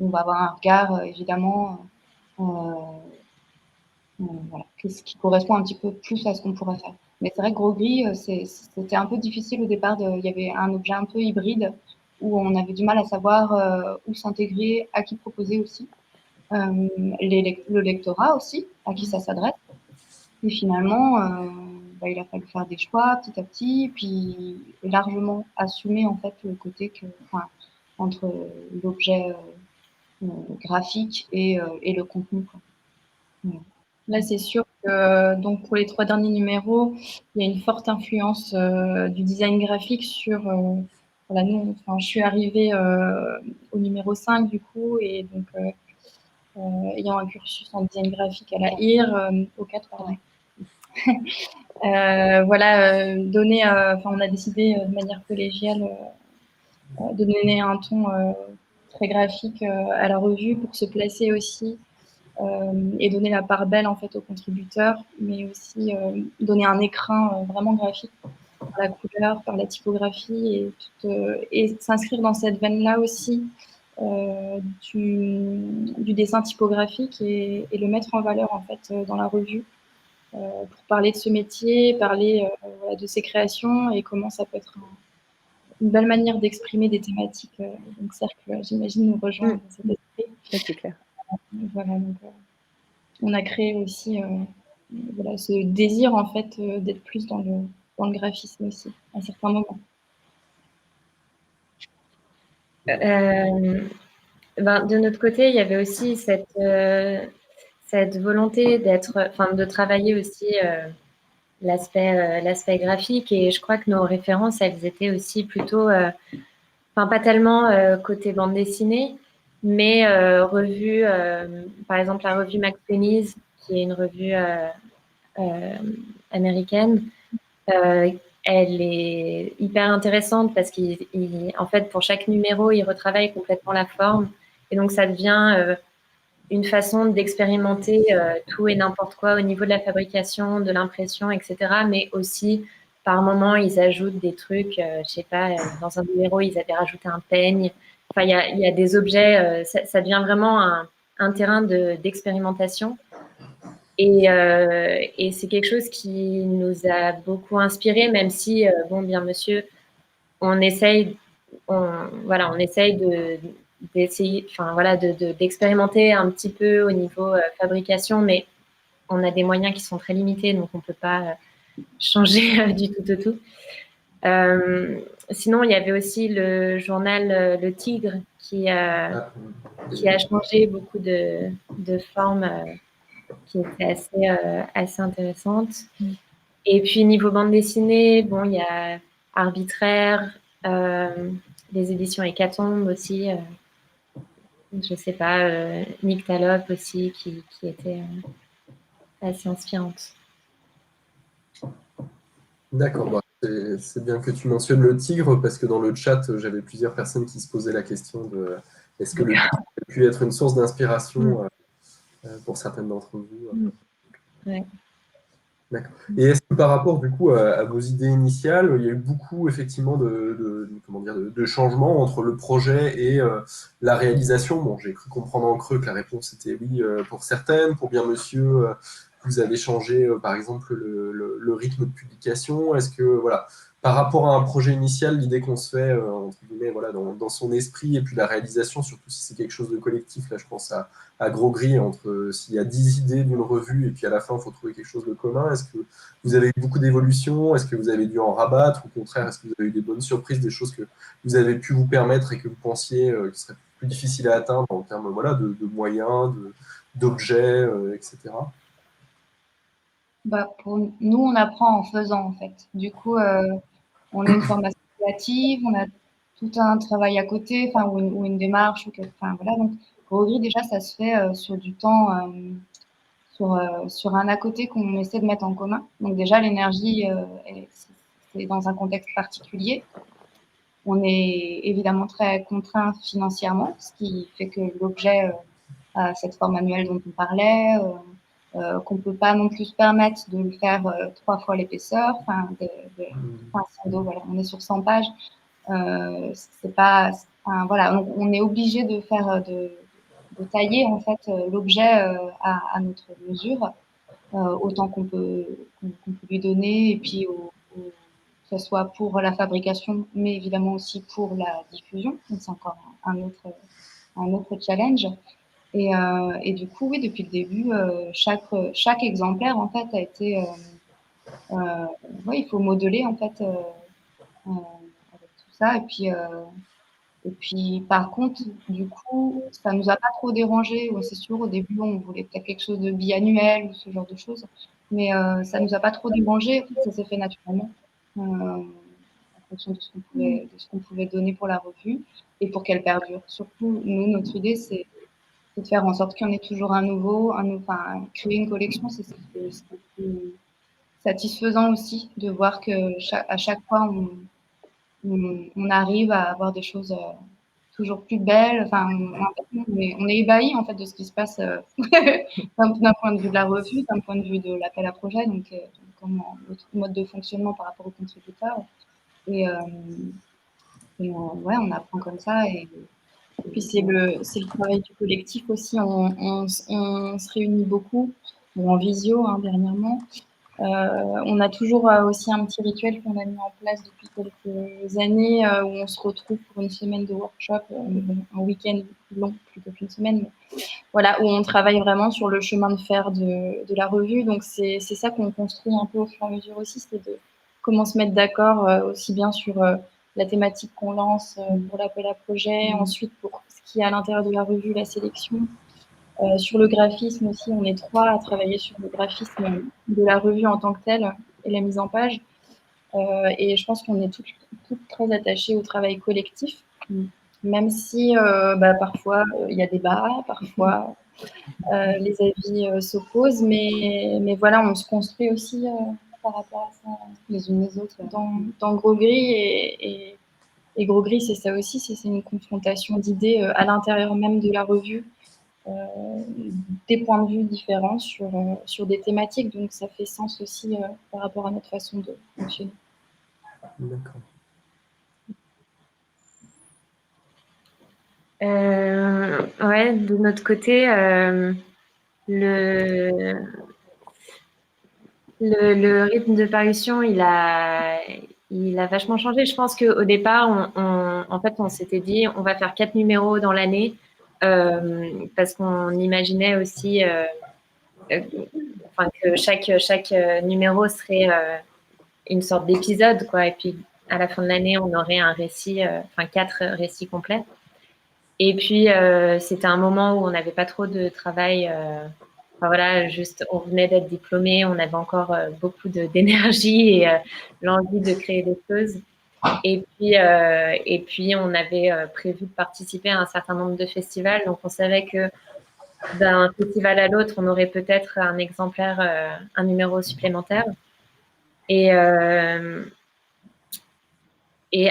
On va avoir un regard évidemment voilà, ce qui correspond un petit peu plus à ce qu'on pourrait faire. Mais c'est vrai que Gros Gris, c'était un peu difficile au départ. Il y avait un objet un peu hybride où on avait du mal à savoir où s'intégrer, à qui proposer aussi. Le lectorat aussi, à qui ça s'adresse. Et finalement, il a fallu faire des choix petit à petit, puis largement assumer en fait le côté entre l'objet graphique et le contenu, quoi. Voilà. Là, c'est sûr que donc pour les 3 derniers numéros, il y a une forte influence du design graphique sur. Voilà, je suis arrivée au numéro 5 du coup, et donc ayant un cursus en design graphique à la IR, au 4, pardon. Voilà, on a décidé de manière collégiale de donner un ton très graphique à la revue pour se placer aussi et donner la part belle en fait aux contributeurs, mais aussi donner un écrin vraiment graphique par la couleur, par la typographie et s'inscrire dans cette veine-là aussi du dessin typographique et le mettre en valeur en fait dans la revue. Pour parler de ce métier, parler voilà, de ses créations et comment ça peut être une belle manière d'exprimer des thématiques. Donc, Cercle, j'imagine, nous rejoint dans cet esprit. C'est clair. Voilà, donc, on a créé aussi voilà, ce désir en fait d'être plus dans le graphisme aussi, à certains moments. De notre côté, il y avait aussi cette volonté de travailler aussi l'aspect graphique, et je crois que nos références, elles étaient aussi plutôt, pas tellement côté bande dessinée, mais revue, par exemple la revue Max Pennies, qui est une revue américaine. Elle est hyper intéressante parce qu'en fait, pour chaque numéro, il retravaille complètement la forme, et donc ça devient une façon d'expérimenter tout et n'importe quoi au niveau de la fabrication, de l'impression, etc. Mais aussi, par moment, ils ajoutent des trucs, je sais pas, dans un numéro, ils avaient rajouté un peigne. Enfin, il y a des objets, ça devient vraiment un terrain d'expérimentation. Et c'est quelque chose qui nous a beaucoup inspiré, même si, bon, bien monsieur, on essaye d'essayer, enfin voilà, d'expérimenter un petit peu au niveau fabrication, mais on a des moyens qui sont très limités, donc on peut pas changer du tout au tout. Sinon, il y avait aussi le journal Le Tigre qui a changé beaucoup de formes qui étaient assez intéressantes. Et puis, niveau bande dessinée, bon, il y a Arbitraire, les éditions Hécatombe aussi, je sais pas, Nick Talop aussi, qui était assez inspirante. D'accord, bah, c'est bien que tu mentionnes le tigre, parce que dans le chat, j'avais plusieurs personnes qui se posaient la question de est-ce que le tigre a pu être une source d'inspiration pour certaines d'entre vous. Ouais. D'accord. Et est-ce que par rapport du coup à vos idées initiales, il y a eu beaucoup effectivement de changements entre le projet et la réalisation? Bon, j'ai cru comprendre en creux que la réponse était oui pour certaines. Pour bien monsieur, vous avez changé par exemple le rythme de publication. Est-ce que voilà, par rapport à un projet initial, l'idée qu'on se fait entre guillemets voilà dans son esprit, et puis la réalisation, surtout si c'est quelque chose de collectif, là je pense à Gros Gris, entre s'il y a 10 idées d'une revue et puis à la fin il faut trouver quelque chose de commun. Est-ce que vous avez eu beaucoup d'évolutions? Est-ce que vous avez dû en rabattre? Au contraire, est-ce que vous avez eu des bonnes surprises, des choses que vous avez pu vous permettre et que vous pensiez qui seraient plus difficiles à atteindre en termes voilà, de moyens, d'objets, etc. Pour nous, on apprend en faisant en fait. Du coup, on a une formation créative, on a tout un travail à côté, ou une démarche, voilà. Donc, Gros Gris, déjà, ça se fait sur du temps, sur un à côté qu'on essaie de mettre en commun. Donc, déjà, l'énergie, c'est dans un contexte particulier. On est évidemment très contraint financièrement, ce qui fait que l'objet a cette forme annuelle dont on parlait. qu'on ne peut pas non plus se permettre de le faire 3 fois l'épaisseur. Enfin, voilà, on est sur 100 pages. C'est pas, voilà, on est obligé de faire, de tailler en fait l'objet à notre mesure, autant qu'on peut lui donner, et puis que ce soit pour la fabrication, mais évidemment aussi pour la diffusion. C'est encore un autre challenge. Et du coup, oui, depuis le début, chaque exemplaire en fait a été, ouais, il faut modeler en fait avec tout ça. Et puis, par contre, du coup, ça nous a pas trop dérangé. Ouais, c'est sûr, au début, on voulait peut-être quelque chose de biannuel ou ce genre de choses, mais ça nous a pas trop dérangé. En fait, ça s'est fait naturellement, en fonction de ce qu'on pouvait donner pour la revue et pour qu'elle perdure. Surtout, nous, notre idée, c'est de faire en sorte qu'il y en ait toujours un nouveau, enfin, créer une collection, c'est ce qui est plus satisfaisant aussi, de voir que à chaque fois, on arrive à avoir des choses toujours plus belles. Enfin, on est ébahi en fait de ce qui se passe d'un point de vue de la revue, d'un point de vue de l'appel à projet, donc comment notre mode de fonctionnement par rapport aux contributeurs. Et ouais, on apprend comme ça. Et puis c'est le travail du collectif aussi. On se réunit beaucoup, en visio dernièrement. On a toujours aussi un petit rituel qu'on a mis en place depuis quelques années où on se retrouve pour une semaine de workshop, un week-end long plutôt qu'une semaine, mais voilà, où on travaille vraiment sur le chemin de fer de la revue. Donc c'est ça qu'on construit un peu au fur et à mesure aussi, c'est de comment se mettre d'accord aussi bien sur la thématique qu'on lance pour l'appel à projet, ensuite pour ce qui est à l'intérieur de la revue, la sélection. Sur le graphisme aussi, on est 3 à travailler sur le graphisme de la revue en tant que telle et la mise en page. Et je pense qu'on est toutes très attachées au travail collectif, même si parfois il y a débat, parfois les avis s'opposent, mais voilà, on se construit aussi par rapport à ça, les unes les autres. Dans Gros Gris et Gros Gris, c'est ça aussi, c'est une confrontation d'idées à l'intérieur même de la revue. Des points de vue différents sur des thématiques, donc ça fait sens aussi par rapport à notre façon de fonctionner. D'accord. Ouais, de notre côté, le rythme de parution, il a vachement changé. Je pense qu'au départ, en fait, on s'était dit, on va faire 4 numéros dans l'année, parce qu'on imaginait aussi que chaque numéro serait une sorte d'épisode, quoi. Et puis, à la fin de l'année, on aurait un récit, 4 récits complets. Et puis, c'était un moment où on n'avait pas trop de travail. Voilà, juste, on venait d'être diplômé, on avait encore beaucoup d'énergie et l'envie de créer des choses. Et puis on avait prévu de participer à un certain nombre de festivals. Donc, on savait que d'un festival à l'autre, on aurait peut-être un exemplaire, un numéro supplémentaire. Et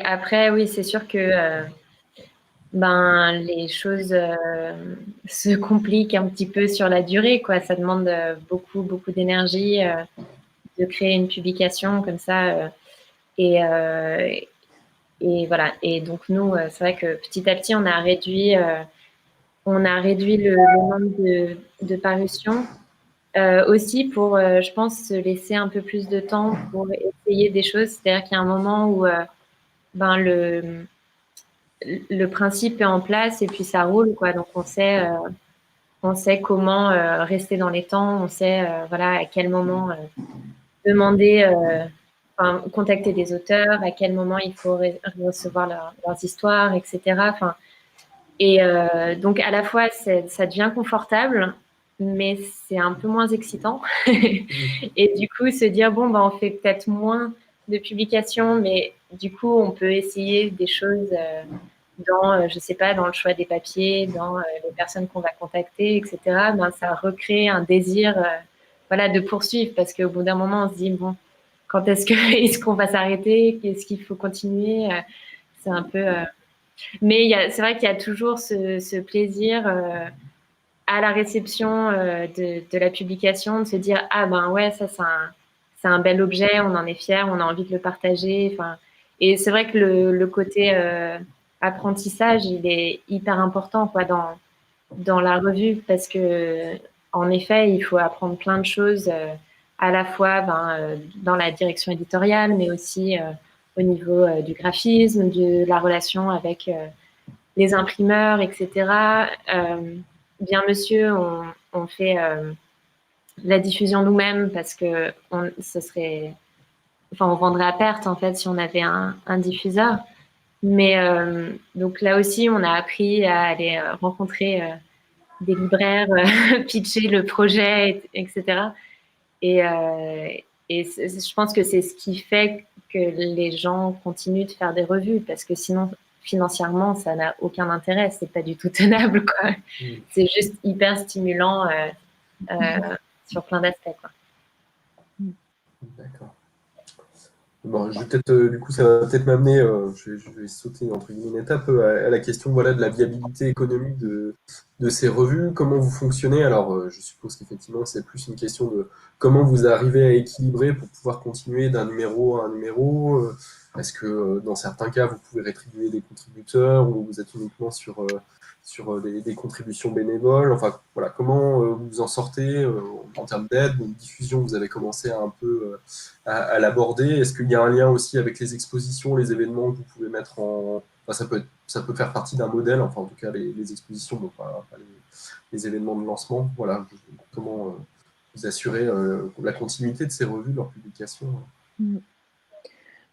après, oui, c'est sûr que les choses se compliquent un petit peu sur la durée, quoi. Ça demande beaucoup, beaucoup d'énergie de créer une publication comme ça. Et voilà. Et donc, nous, c'est vrai que petit à petit, on a réduit le nombre de parutions. Aussi pour, je pense, se laisser un peu plus de temps pour essayer des choses. C'est-à-dire qu'il y a un moment où le principe est en place et puis ça roule, quoi. Donc on sait comment rester dans les temps, on sait voilà à quel moment demander, contacter des auteurs, à quel moment il faut recevoir leurs histoires, etc. Et donc à la fois ça devient confortable, mais c'est un peu moins excitant. Et du coup se dire bon on fait peut-être moins de publications, mais du coup on peut essayer des choses dans, je sais pas, dans le choix des papiers, dans les personnes qu'on va contacter, etc. Ça recrée un désir, voilà, de poursuivre, parce qu'au bout d'un moment, on se dit bon, quand est-ce qu'on va s'arrêter, qu'est-ce qu'il faut continuer, c'est un peu. Mais c'est vrai qu'il y a toujours ce plaisir à la réception de la publication, de se dire ah ben ouais, ça c'est un bel objet, on en est fier, on a envie de le partager. Enfin, et c'est vrai que le côté apprentissage, il est hyper important quoi dans la revue parce que en effet, il faut apprendre plein de choses à la fois dans la direction éditoriale, mais aussi au niveau du graphisme, de la relation avec les imprimeurs, etc. Bien monsieur, on fait la diffusion nous-mêmes parce que on vendrait à perte en fait si on avait un diffuseur. Mais donc là aussi, on a appris à aller rencontrer des libraires, pitcher le projet, etc. Et, je pense que c'est ce qui fait que les gens continuent de faire des revues parce que sinon, financièrement, ça n'a aucun intérêt. C'est pas du tout tenable, quoi. C'est juste hyper stimulant sur plein d'aspects, quoi. D'accord. Bon, je vais peut-être, du coup, ça va peut-être m'amener, je vais sauter entre guillemets une étape à la question voilà, de la viabilité économique de ces revues. Comment vous fonctionnez? Alors, je suppose qu'effectivement, c'est plus une question de comment vous arrivez à équilibrer pour pouvoir continuer d'un numéro à un numéro. Est-ce que dans certains cas, vous pouvez rétribuer des contributeurs ou vous êtes uniquement sur des contributions bénévoles? Enfin, voilà, comment vous en sortez en termes d'aide, de diffusion? Vous avez commencé à un peu à l'aborder. Est-ce qu'il y a un lien aussi avec les expositions, les événements que vous pouvez mettre en... Enfin, ça peut faire partie d'un modèle, enfin en tout cas les expositions, donc pas les événements de lancement. Voilà, comment vous assurez la continuité de ces revues, de leur publication?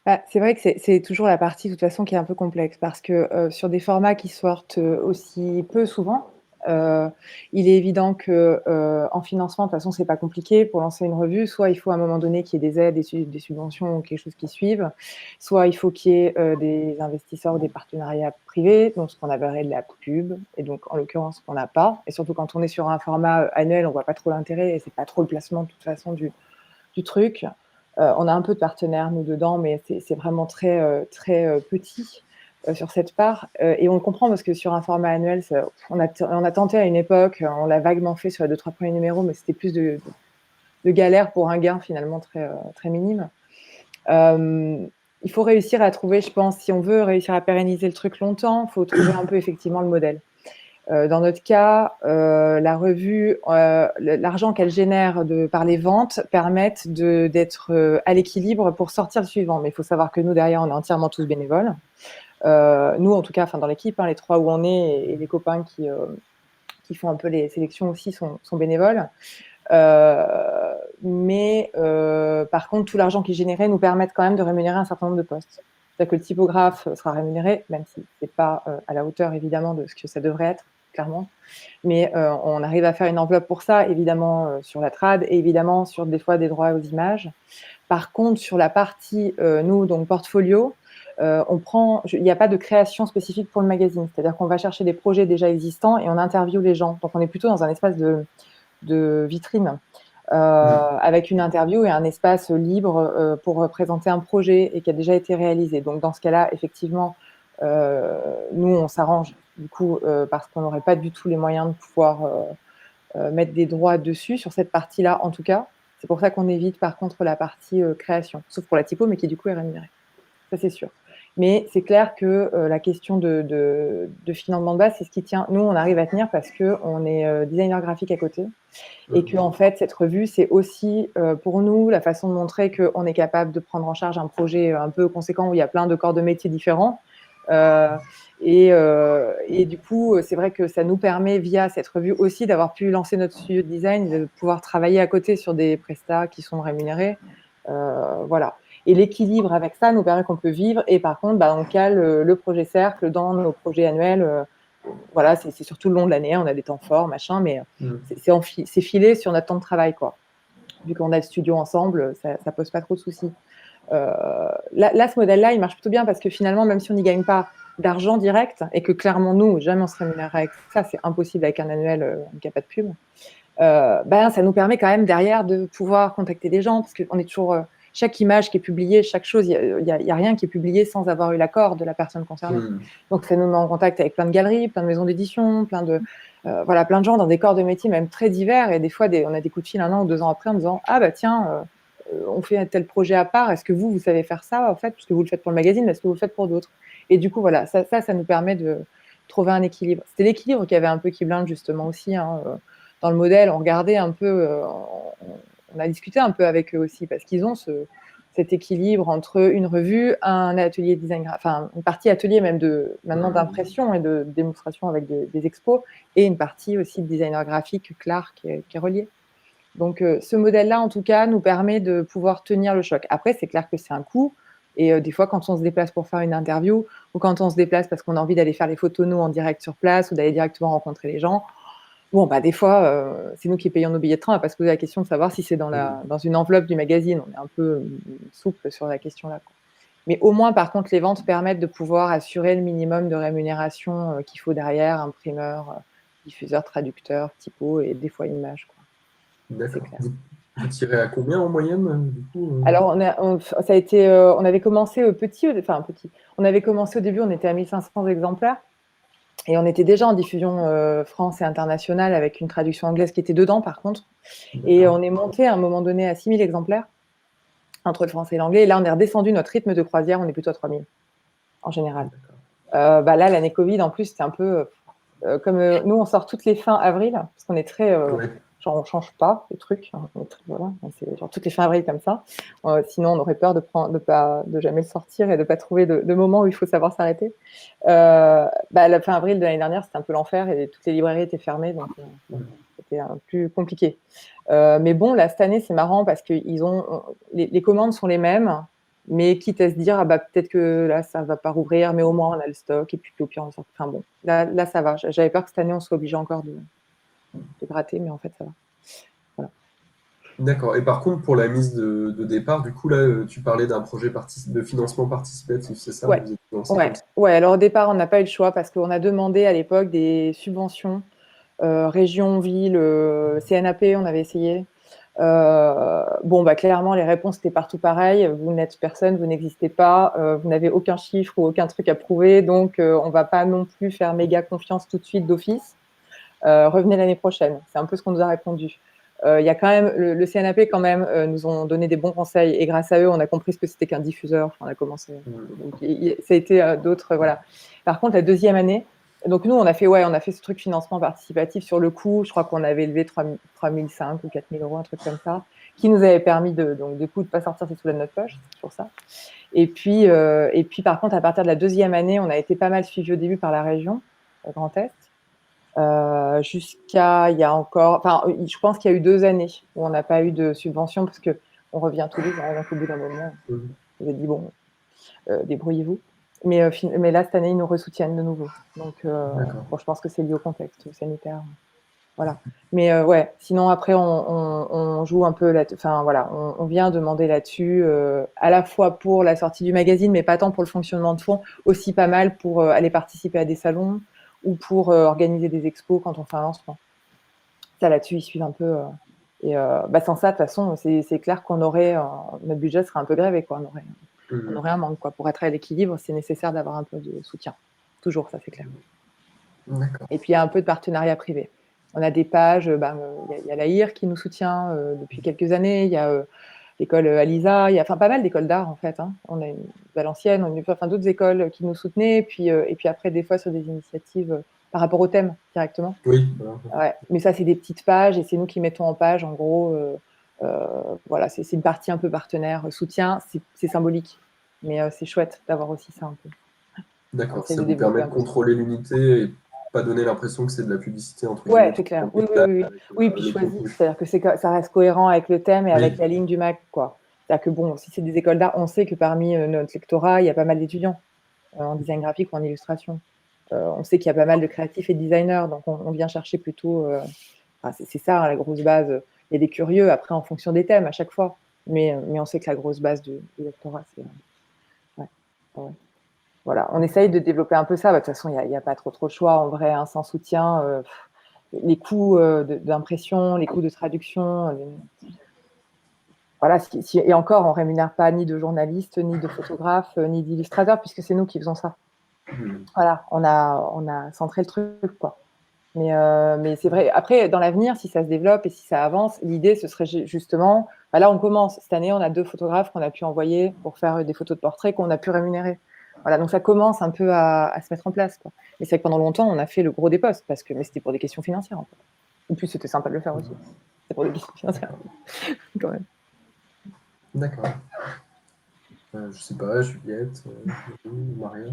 Bah, c'est vrai que c'est toujours la partie, de toute façon, qui est un peu complexe parce que sur des formats qui sortent aussi peu souvent, il est évident que en financement, de toute façon, c'est pas compliqué pour lancer une revue. Soit il faut à un moment donné qu'il y ait des aides, des subventions ou quelque chose qui suive, soit il faut qu'il y ait des investisseurs ou des partenariats privés, donc ce qu'on appellerait de la pub, et donc en l'occurrence qu'on n'a pas. Et surtout quand on est sur un format annuel, on voit pas trop l'intérêt et c'est pas trop le placement de toute façon du truc. On a un peu de partenaires, nous, dedans, mais c'est vraiment très, très petit sur cette part. Et on le comprend parce que sur un format annuel, on a tenté à une époque, on l'a vaguement fait sur les 2-3 premiers numéros, mais c'était plus de galère pour un gain finalement très, très minime. Il faut réussir à trouver, je pense, si on veut réussir à pérenniser le truc longtemps, il faut trouver un peu effectivement le modèle. Dans notre cas, la revue, l'argent qu'elle génère par les ventes permettent d'être à l'équilibre pour sortir le suivant. Mais il faut savoir que nous, derrière, on est entièrement tous bénévoles. Nous, en tout cas, dans l'équipe, les 3 où on est et les copains qui font un peu les sélections aussi sont bénévoles. Mais par contre, tout l'argent qui est généré nous permet quand même de rémunérer un certain nombre de postes. C'est-à-dire que le typographe sera rémunéré, même si ce n'est pas à la hauteur, évidemment, de ce que ça devrait être, clairement. Mais on arrive à faire une enveloppe pour ça, évidemment, sur la trad et évidemment sur des fois des droits aux images. Par contre, sur la partie, nous, donc portfolio, il n'y a pas de création spécifique pour le magazine. C'est-à-dire qu'on va chercher des projets déjà existants et on interviewe les gens. Donc, on est plutôt dans un espace de vitrine. Avec une interview et un espace libre pour présenter un projet et qui a déjà été réalisé. Donc, dans ce cas-là, effectivement, nous, on s'arrange, du coup, parce qu'on n'aurait pas du tout les moyens de pouvoir mettre des droits dessus, sur cette partie-là, en tout cas. C'est pour ça qu'on évite, par contre, la partie création, sauf pour la typo, mais qui, du coup, est rémunérée. Ça, c'est sûr. Mais c'est clair que la question de financement de base, c'est ce qui tient. Nous, on arrive à tenir parce qu'on est designer graphique à côté et que, en fait, cette revue, c'est aussi pour nous la façon de montrer qu'on est capable de prendre en charge un projet un peu conséquent où il y a plein de corps de métiers différents. Et du coup, c'est vrai que ça nous permet, via cette revue aussi, d'avoir pu lancer notre studio de design, de pouvoir travailler à côté sur des prestats qui sont rémunérés. Voilà. Et l'équilibre avec ça nous permet qu'on peut vivre. Et par contre, on cale le projet cercle dans nos projets annuels. Voilà, c'est surtout le long de l'année. On a des temps forts, machin, mais c'est filé sur notre temps de travail, quoi. Vu qu'on a le studio ensemble, ça pose pas trop de soucis. Là, ce modèle-là, il marche plutôt bien parce que finalement, même si on n'y gagne pas d'argent direct et que clairement, nous, jamais on se rémunérerait avec ça, c'est impossible avec un annuel qui n'a pas de pub, ça nous permet quand même derrière de pouvoir contacter des gens parce qu'on est toujours... chaque image qui est publiée, chaque chose, il y a rien qui est publié sans avoir eu l'accord de la personne concernée. Donc, ça nous met en contact avec plein de galeries, plein de maisons d'édition, plein de voilà, plein de gens dans des corps de métier même très divers, et des fois, on a des coups de fil 1 an ou 2 ans après en disant « Ah bah tiens, on fait un tel projet à part, est-ce que vous savez faire ça en fait, parce que vous le faites pour le magazine, mais est-ce que vous le faites pour d'autres ?» Et du coup, voilà, ça nous permet de trouver un équilibre. C'était l'équilibre qui avait un peu qui blinde justement aussi, hein, dans le modèle, on regardait un peu, on a discuté un peu avec eux aussi, parce qu'ils ont cet équilibre entre une revue, un atelier design, enfin une partie atelier même maintenant d'impression et de démonstration avec des expos, et une partie aussi de designer graphique clair qui est reliée. Donc ce modèle-là, en tout cas, nous permet de pouvoir tenir le choc. Après, c'est clair que c'est un coût, et des fois, quand on se déplace pour faire une interview, ou quand on se déplace parce qu'on a envie d'aller faire les photos, nous, en direct sur place, ou d'aller directement rencontrer les gens, bon, bah, des fois, c'est nous qui payons nos billets de train, on va pas se poser la question de savoir si c'est dans une enveloppe du magazine. On est un peu souple sur la question-là, quoi. Mais au moins, par contre, les ventes permettent de pouvoir assurer le minimum de rémunération qu'il faut derrière, imprimeur, diffuseur, traducteur, typo, et des fois image, quoi. D'accord. Vous tirez à combien en moyenne, du coup Alors, ça a été, on avait commencé petit. On avait commencé au début, on était à 1500 exemplaires. Et on était déjà en diffusion France et internationale, avec une traduction anglaise qui était dedans, par contre. Et on est monté à un moment donné à 6000 exemplaires entre le français et l'anglais. Et là, on est redescendu notre rythme de croisière, on est plutôt à 3000 en général. Bah là, l'année Covid, en plus, c'était un peu comme nous, on sort toutes les fins avril, parce qu'on est très. Genre, on change pas les trucs. Hein, voilà, c'est genre toutes les fins avril comme ça. Sinon, on aurait peur de jamais le sortir et de pas trouver de moment où il faut savoir s'arrêter. La fin avril de l'année dernière, c'était un peu l'enfer, et toutes les librairies étaient fermées, donc c'était plus compliqué. Mais bon, là, cette année, c'est marrant parce que les commandes sont les mêmes, mais quitte à se dire, ah bah, peut-être que là, ça va pas rouvrir, mais au moins, on a le stock, et puis au pire, on sort. Enfin bon, là, ça va. J'avais peur que cette année, on soit obligé encore de gratter, mais en fait, ça va. Voilà. D'accord. Et par contre, pour la mise de départ, du coup, là, tu parlais d'un projet de financement participatif, c'est ça? Ouais. Vous êtes lancé comme ça. Ouais. Alors, au départ, on n'a pas eu le choix parce qu'on a demandé à l'époque des subventions, région, ville, CNAP, on avait essayé. Bon, bah, clairement, les réponses étaient partout pareilles. Vous n'êtes personne, vous n'existez pas, vous n'avez aucun chiffre ou aucun truc à prouver, donc on ne va pas non plus faire méga confiance tout de suite d'office. Revenez l'année prochaine. C'est un peu ce qu'on nous a répondu. Il y a quand même le CNAP quand même nous ont donné des bons conseils, et grâce à eux, on a compris ce que c'était qu'un diffuseur. Enfin, on a commencé. Donc, ça a été d'autres, voilà. Par contre, la deuxième année, donc nous, on a fait ce truc financement participatif sur le coup. Je crois qu'on avait levé 3 500 ou 4 000 euros, un truc comme ça, qui nous avait permis donc du coup de pas sortir ses sous de notre poche, c'est pour ça. Et puis par contre, à partir de la deuxième année, on a été pas mal suivi au début par la région, au Grand Est. Jusqu'à il y a encore, enfin, je pense qu'il y a eu 2 années où on n'a pas eu de subvention, parce que on revient tous les ans, donc au bout d'un moment, on a dit bon, débrouillez-vous. Mais là, cette année, ils nous ressoutiennent de nouveau. Donc, bon, je pense que c'est lié au contexte sanitaire. Voilà. Mais ouais, sinon après, on joue un peu enfin voilà, on vient demander là-dessus, à la fois pour la sortie du magazine, mais pas tant pour le fonctionnement de fond, aussi pas mal pour aller participer à des salons, ou pour organiser des expos quand on fait un lancement. Ça, là-dessus, ils suivent un peu. Et sans ça, de toute façon, c'est clair qu'on aurait, notre budget serait un peu grévé, quoi. On aurait un manque, quoi. Pour être à l'équilibre, c'est nécessaire d'avoir un peu de soutien. Toujours, ça, c'est clair. Et puis, il y a un peu de partenariat privé. On a des pages, il y a l'AIR qui nous soutient depuis quelques années, il y a l'école Alisa, il y a pas mal d'écoles d'art, en fait. Hein. On a une Valenciennes, on a d'autres écoles qui nous soutenaient, et puis après, des fois, sur des initiatives par rapport au thème, directement. Oui. Ouais. Mais ça, c'est des petites pages, et c'est nous qui mettons en page, en gros. Voilà, c'est une partie un peu partenaire, soutien, c'est symbolique. Mais c'est chouette d'avoir aussi ça un peu. D'accord, ça vous permet de contrôler l'unité et pas donner l'impression que c'est de la publicité, entre guillemets. Ouais, c'est clair. Oui, puis choisi. C'est-à-dire que ça reste cohérent avec le thème et avec la ligne du MAC, quoi. C'est-à-dire que bon, si c'est des écoles d'art, on sait que parmi notre lectorat, il y a pas mal d'étudiants en design graphique ou en illustration. On sait qu'il y a pas mal de créatifs et de designers, donc on vient chercher plutôt. C'est ça, hein, la grosse base. Il y a des curieux, après, en fonction des thèmes, à chaque fois. Mais on sait que la grosse base du lectorat, c'est. Ouais. Voilà, on essaye de développer un peu ça. De toute façon, il n'y a pas trop de choix en vrai, hein, sans soutien. Les coûts d'impression, les coûts de traduction. Voilà, et encore, on ne rémunère pas ni de journalistes, ni de photographes, ni d'illustrateurs, puisque c'est nous qui faisons ça. Voilà, on a centré le truc, quoi. Mais c'est vrai. Après, dans l'avenir, si ça se développe et si ça avance, l'idée, ce serait justement. Bah là, on commence. Cette année, on a 2 photographes qu'on a pu envoyer pour faire des photos de portraits qu'on a pu rémunérer. Voilà, donc ça commence un peu à se mettre en place, quoi. Mais c'est vrai que pendant longtemps, on a fait le gros des postes, mais c'était pour des questions financières, en fait. En plus, c'était sympa de le faire aussi. C'est pour des questions financières, quand même. D'accord. Je sais pas, Juliette, Maria.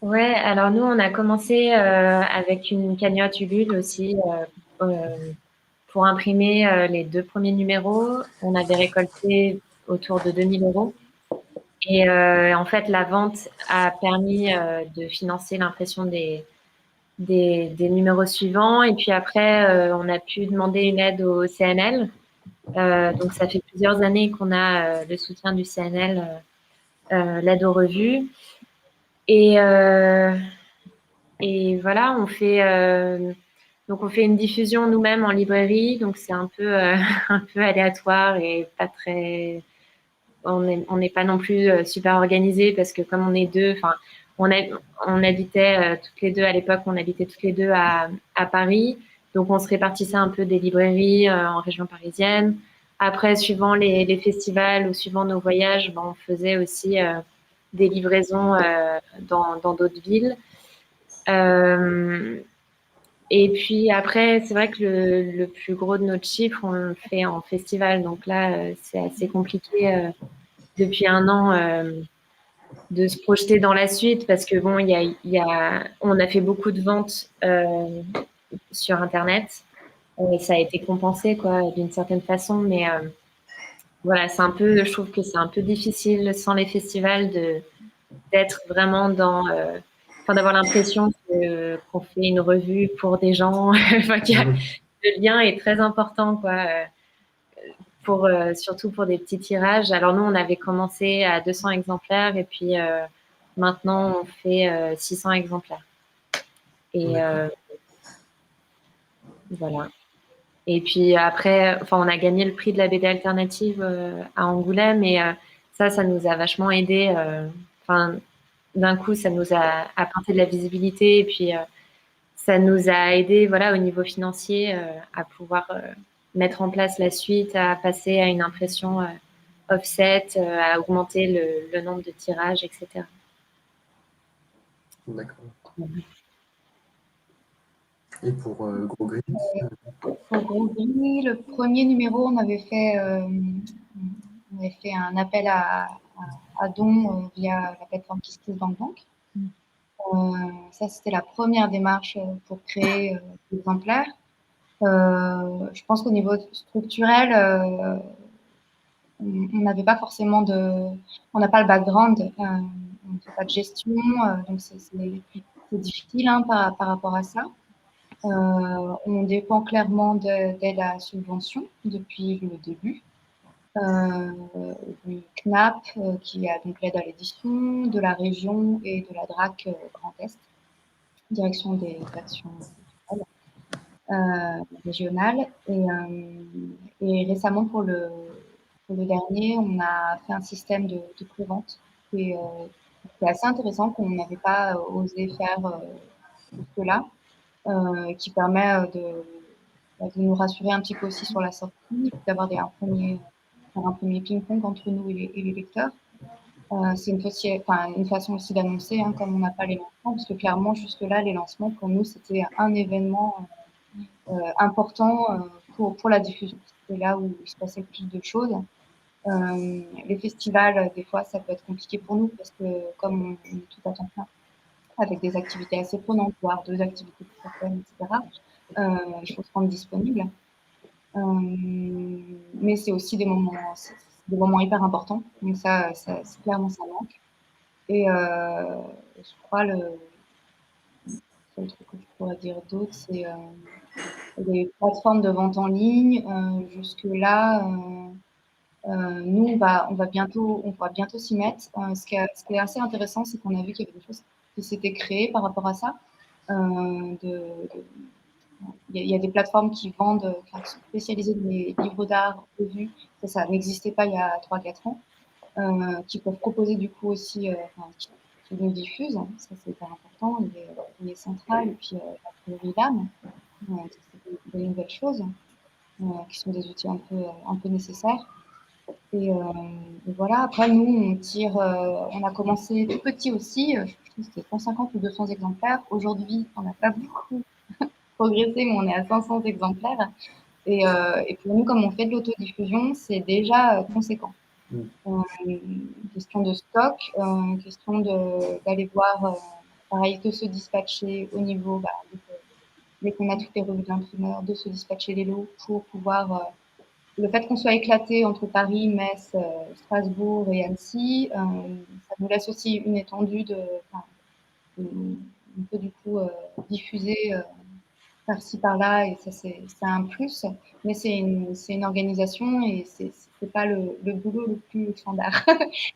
Ouais, alors nous, on a commencé avec une cagnotte Ulule aussi pour imprimer les 2 premiers numéros. On avait récolté autour de 2 000 €. Et en fait, la vente a permis de financer l'impression des numéros suivants. Et puis après, on a pu demander une aide au CNL. Donc, ça fait plusieurs années qu'on a le soutien du CNL, l'aide aux revues. Et, et voilà, donc on fait une diffusion nous-mêmes en librairie. Donc, c'est un peu, un peu aléatoire et pas très. On n'est pas non plus super organisé parce que comme on est deux, enfin, on, on habitait toutes les deux à l'époque, on habitait toutes les deux à Paris. Donc, on se répartissait un peu des librairies en région parisienne. Après, suivant les festivals ou suivant nos voyages, ben, on faisait aussi des livraisons dans d'autres villes. Et puis après, c'est vrai que le plus gros de notre chiffre, on le fait en festival. Donc là, c'est assez compliqué depuis un an de se projeter dans la suite parce que bon, on a fait beaucoup de ventes sur Internet et ça a été compensé quoi d'une certaine façon, mais voilà, je trouve que c'est un peu difficile sans les festivals d'être vraiment enfin d'avoir l'impression qu'on fait une revue pour des gens, enfin, le lien est très important quoi. Surtout pour des petits tirages. Alors nous, on avait commencé à 200 exemplaires et puis maintenant, on fait 600 exemplaires. Et voilà. Et puis après, enfin, on a gagné le prix de la BD alternative à Angoulême et ça nous a vachement aidé. Enfin, d'un coup, ça nous a apporté de la visibilité et puis ça nous a aidé, voilà, au niveau financier, à pouvoir mettre en place la suite, à passer à une impression offset, à augmenter le nombre de tirages, etc. D'accord. Et pour Gros Gris Pour Gros Gris, le premier numéro, on avait fait un appel à dons via la plateforme KissKissBankBank. Ça, c'était la première démarche pour créer l'exemplaire. Je pense qu'au niveau structurel, on n'avait pas forcément on n'a pas le background, on ne fait pas de gestion, donc c'est difficile hein, par rapport à ça. On dépend clairement d'aide à subvention depuis le début. Du CNAP, qui a donc l'aide à l'édition, de la région et de la DRAC Grand Est, direction des actions régionales. Et récemment, pour le dernier, on a fait un système de pré-vente qui est assez intéressant, qu'on n'avait pas osé faire jusque-là, qui permet de nous rassurer un petit peu aussi sur la sortie, d'avoir un premier ping-pong entre nous et les lecteurs. C'est une façon aussi d'annoncer, hein, comme on n'a pas les lancements, parce que clairement, jusque-là, les lancements, pour nous, c'était un événement important pour la diffusion. C'était là où il se passait le plus de choses. Les festivals, des fois, ça peut être compliqué pour nous, parce que comme on est tout à temps plein, avec des activités assez prenantes, voire 2 activités par semaine, etc., il faut se rendre disponible. Mais c'est aussi des moments hyper importants. Donc ça clairement, ça manque. Et je crois le seul truc que je pourrais dire d'autre, c'est les plateformes de vente en ligne. Jusque-là, nous, on va bientôt s'y mettre. Ce qui est assez intéressant, c'est qu'on a vu qu'il y avait des choses qui s'étaient créées par rapport à ça. Il y a des plateformes qui vendent, qui sont spécialisées dans les livres d'art, revues. Ça n'existait pas il y a 3-4 ans. Qui peuvent proposer du coup aussi, nous diffuse. Ça, c'est hyper important. Il est central. Et puis, la l'âme, c'est des nouvelles choses qui sont des outils un peu nécessaires. Et voilà, après, nous, on a commencé tout petit aussi. Je trouve que c'était 150 ou 200 exemplaires. Aujourd'hui, on n'a pas beaucoup progressé, mais on est à 500 exemplaires. Et pour nous, comme on fait de l'autodiffusion, c'est déjà conséquent. Question de stock, question d'aller voir, pareil, de se dispatcher au niveau, dès qu'on a toutes les revues de l'imprimeur, de se dispatcher les lots pour pouvoir. Le fait qu'on soit éclaté entre Paris, Metz, Strasbourg et Annecy, ça nous laisse aussi une étendue on peut du coup diffuser par-ci par-là, et ça c'est un plus, mais c'est une organisation et c'est pas le boulot le plus standard.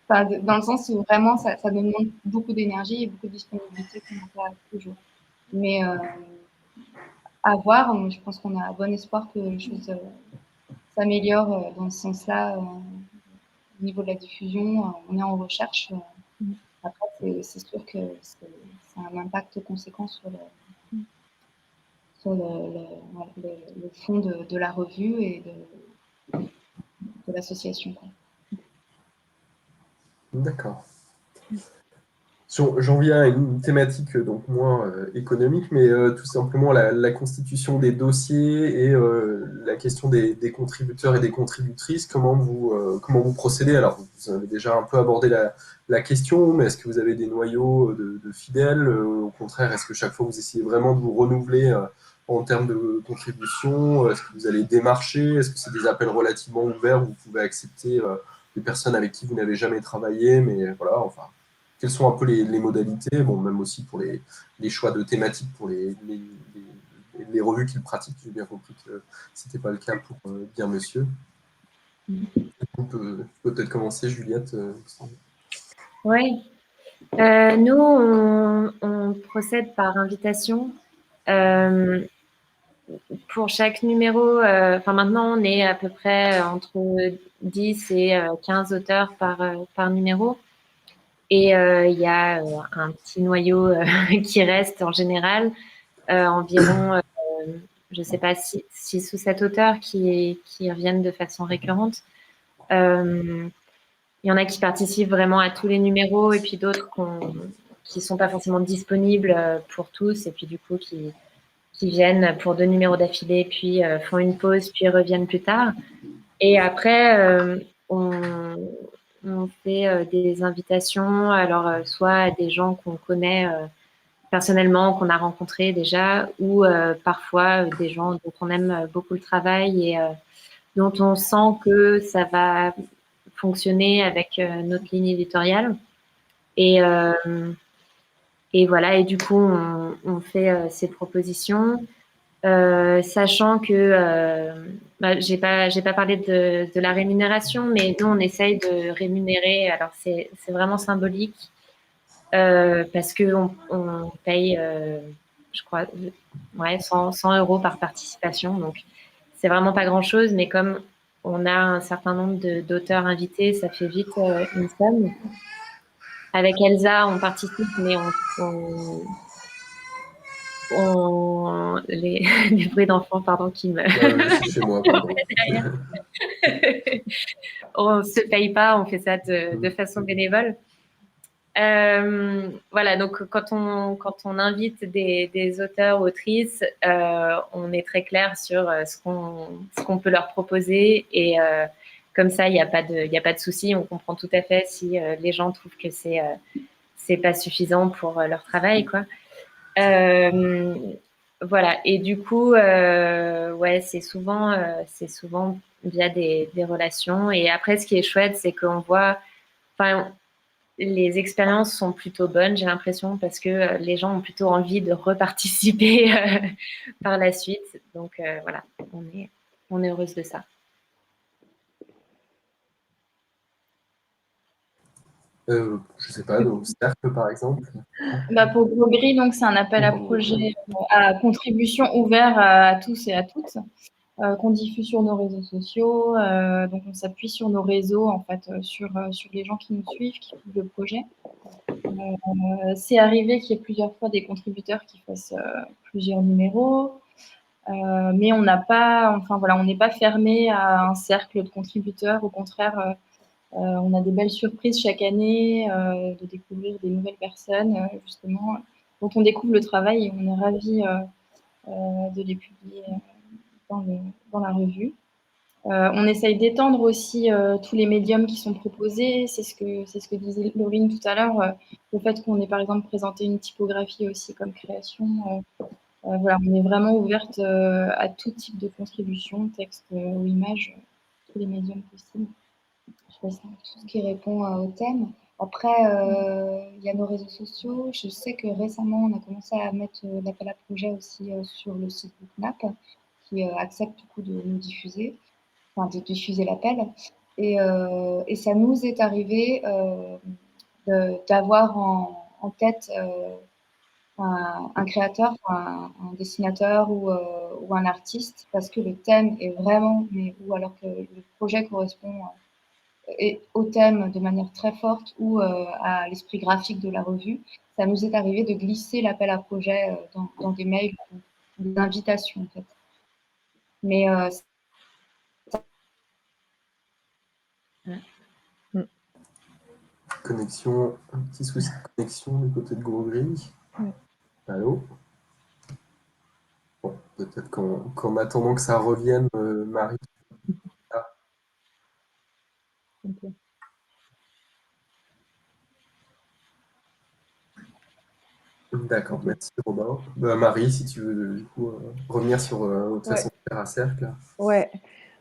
Enfin, dans le sens où vraiment ça demande beaucoup d'énergie et beaucoup de disponibilité qu'on n'a pas toujours. Mais à voir, je pense qu'on a bon espoir que les choses s'améliorent dans ce sens-là. Au niveau de la diffusion, on est en recherche. Après, c'est sûr que c'est un impact conséquent sur le fond de la revue et de l'association. D'accord. J'en viens à une thématique donc moins économique, mais tout simplement la constitution des dossiers et la question des contributeurs et des contributrices. Comment vous procédez? Alors, vous avez déjà un peu abordé la question, mais est-ce que vous avez des noyaux de fidèles? Au contraire, est-ce que chaque fois vous essayez vraiment de vous renouveler en termes de contribution? Est-ce que vous allez démarcher? Est-ce que c'est des appels relativement ouverts où vous pouvez accepter des personnes avec qui vous n'avez jamais travaillé, mais voilà, enfin. Quelles sont un peu les modalités, bon, même aussi pour les choix de thématiques pour les revues qu'ils pratiquent. J'ai bien compris que ce n'était pas le cas pour Bien Monsieur. On peut peut-être commencer, Juliette. Oui. Nous, on procède par invitation. Pour chaque numéro, maintenant, on est à peu près entre 10 et 15 auteurs par numéro. Et il y a un petit noyau qui reste en général, environ, je ne sais pas, 6 ou 7 auteurs qui reviennent de façon récurrente. Il y en a qui participent vraiment à tous les numéros et puis d'autres qui ne sont pas forcément disponibles pour tous et puis du coup qui viennent pour 2 numéros d'affilée, puis font une pause, puis reviennent plus tard. Et après, on fait des invitations, alors soit à des gens qu'on connaît personnellement, qu'on a rencontrés déjà, ou parfois des gens dont on aime beaucoup le travail et dont on sent que ça va fonctionner avec notre ligne éditoriale. Et voilà, et du coup, on fait ces propositions. Sachant que j'ai pas parlé de la rémunération, mais nous on essaye de rémunérer. Alors c'est vraiment symbolique parce que on paye, je crois, 100 € par participation. Donc c'est vraiment pas grand chose, mais comme on a un certain nombre d'auteurs invités, ça fait vite une somme. Avec Elsa, on participe, mais les bruits d'enfants, pardon, qui me. C'est chez moi, pardon. On ne se paye pas, on fait ça de façon bénévole. Voilà, donc quand on invite des auteurs, autrices, on est très clair sur ce qu'on peut leur proposer et comme ça, il n'y a pas de souci. On comprend tout à fait si les gens trouvent que c'est pas suffisant pour leur travail, quoi. Voilà, et du coup, ouais, c'est souvent via des relations. Et après, ce qui est chouette, c'est qu'on voit, enfin, les expériences sont plutôt bonnes, j'ai l'impression, parce que les gens ont plutôt envie de reparticiper par la suite. Donc voilà, on est heureuse de ça. Je sais pas, donc Cercle par exemple. Pour Gris, donc c'est un appel à projet, à contribution ouvert à tous et à toutes. qu'on diffuse sur nos réseaux sociaux. Donc, on s'appuie sur nos réseaux, en fait, sur les gens qui nous suivent, qui suivent le projet. C'est arrivé qu'il y ait plusieurs fois des contributeurs qui fassent plusieurs numéros. Mais on n'a pas, enfin voilà, on n'est pas fermé à un cercle de contributeurs. Au contraire, on a des belles surprises chaque année de découvrir des nouvelles personnes, justement, dont on découvre le travail et on est ravis de les publier dans la revue. On essaye d'étendre aussi tous les médiums qui sont proposés. C'est ce que disait Laurine tout à l'heure, le fait qu'on ait par exemple présenté une typographie aussi comme création. Voilà, on est vraiment ouverte à tout type de contribution, texte ou image, tous les médiums possibles. Je fais ça. Tout ce qui répond au thème. Après, il y a nos réseaux sociaux. Je sais que récemment, on a commencé à mettre l'appel à projet aussi sur le site Bookmap, qui accepte du coup de nous diffuser, enfin de diffuser l'appel. Et ça nous est arrivé d'avoir en tête un créateur, un dessinateur ou un artiste, parce que le thème est vraiment, ou alors que le projet correspond au thème de manière très forte ou à l'esprit graphique de la revue. Ça nous est arrivé de glisser l'appel à projet dans des mails, des invitations en fait. Mais Connexion, un petit souci de connexion du côté de Gros-Gris. Allô? Bon, peut-être qu'en attendant que ça revienne, Marie. Ok. D'accord, merci Robin. Marie, si tu veux du coup revenir sur votre façon de faire à cercle. Ouais.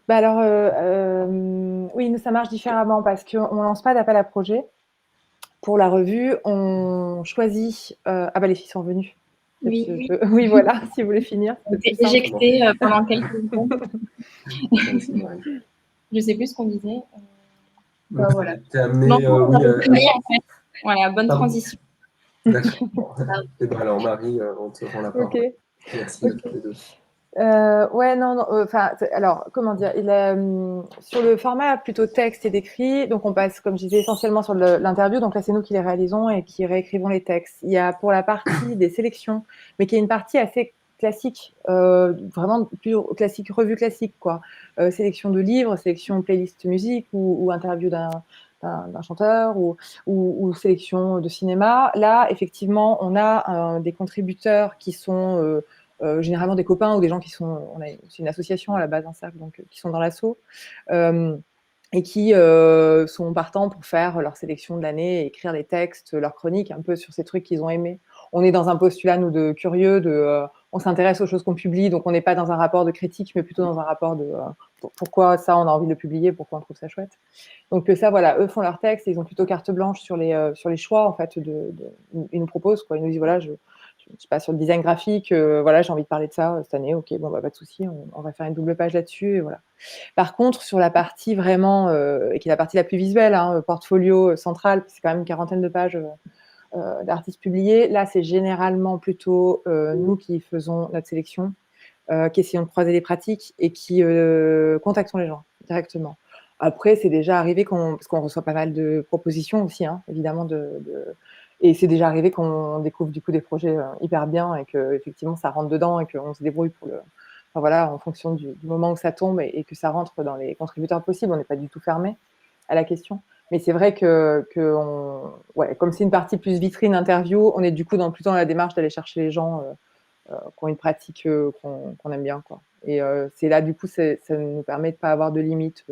Bah alors, oui, nous, ça marche différemment parce qu'on ne lance pas d'appel à projet. Pour la revue, on choisit. Ah, bah les filles sont venues. Oui. Oui, voilà, si vous voulez finir. On était éjectés pendant quelques secondes. Merci, Marie. Je ne sais plus ce qu'on disait. Voilà. Tu as amené, Voilà, bonne transition. D'accord. Et ben alors, Marie, on te rend la parole. Ok. Merci à toutes les deux. Ouais, non, enfin, alors, comment dire, sur le format plutôt texte et d'écrit, donc on passe, comme je disais, essentiellement sur l'interview, donc là, c'est nous qui les réalisons et qui réécrivons les textes. Il y a pour la partie des sélections, mais qui est une partie assez classique, vraiment plus classique, revue classique, quoi. Sélection de livres, sélection playlist musique ou interview d'un chanteur ou sélection de cinéma. Là, effectivement, on a des contributeurs qui sont généralement des copains ou des gens qui sont, c'est une association à la base, un cercle, donc qui sont dans l'asso, et qui sont partants pour faire leur sélection de l'année, écrire des textes, leurs chroniques, un peu sur ces trucs qu'ils ont aimés. On est dans un postulat, nous, de curieux, on s'intéresse aux choses qu'on publie, donc on n'est pas dans un rapport de critique, mais plutôt dans un rapport de pourquoi ça, on a envie de le publier, pourquoi on trouve ça chouette. Donc ça, voilà, eux font leurs textes, et ils ont plutôt carte blanche sur les choix, en fait, ils nous proposent, quoi. Ils nous disent, voilà, je sais pas, sur le design graphique, voilà, j'ai envie de parler de ça cette année, ok, bon, bah, pas de souci, on va faire une double page là-dessus, et voilà. Par contre, sur la partie vraiment, et qui est la partie la plus visuelle, hein, portfolio central, c'est quand même une quarantaine de pages d'artistes publiés, là, c'est généralement plutôt nous qui faisons notre sélection, qui essayons de croiser les pratiques et qui contactons les gens directement. Après, c'est déjà arrivé parce qu'on reçoit pas mal de propositions aussi, hein, évidemment, et c'est déjà arrivé qu'on découvre du coup des projets hyper bien et que effectivement ça rentre dedans et qu'on se débrouille enfin, voilà, en fonction du moment où ça tombe et que ça rentre dans les contributeurs possibles. On n'est pas du tout fermé à la question. Mais c'est vrai que ouais, comme c'est une partie plus vitrine interview, on est du coup plutôt dans la démarche d'aller chercher les gens qui ont une pratique qu'on aime bien, quoi. Et c'est là, du coup, ça nous permet de ne pas avoir de limites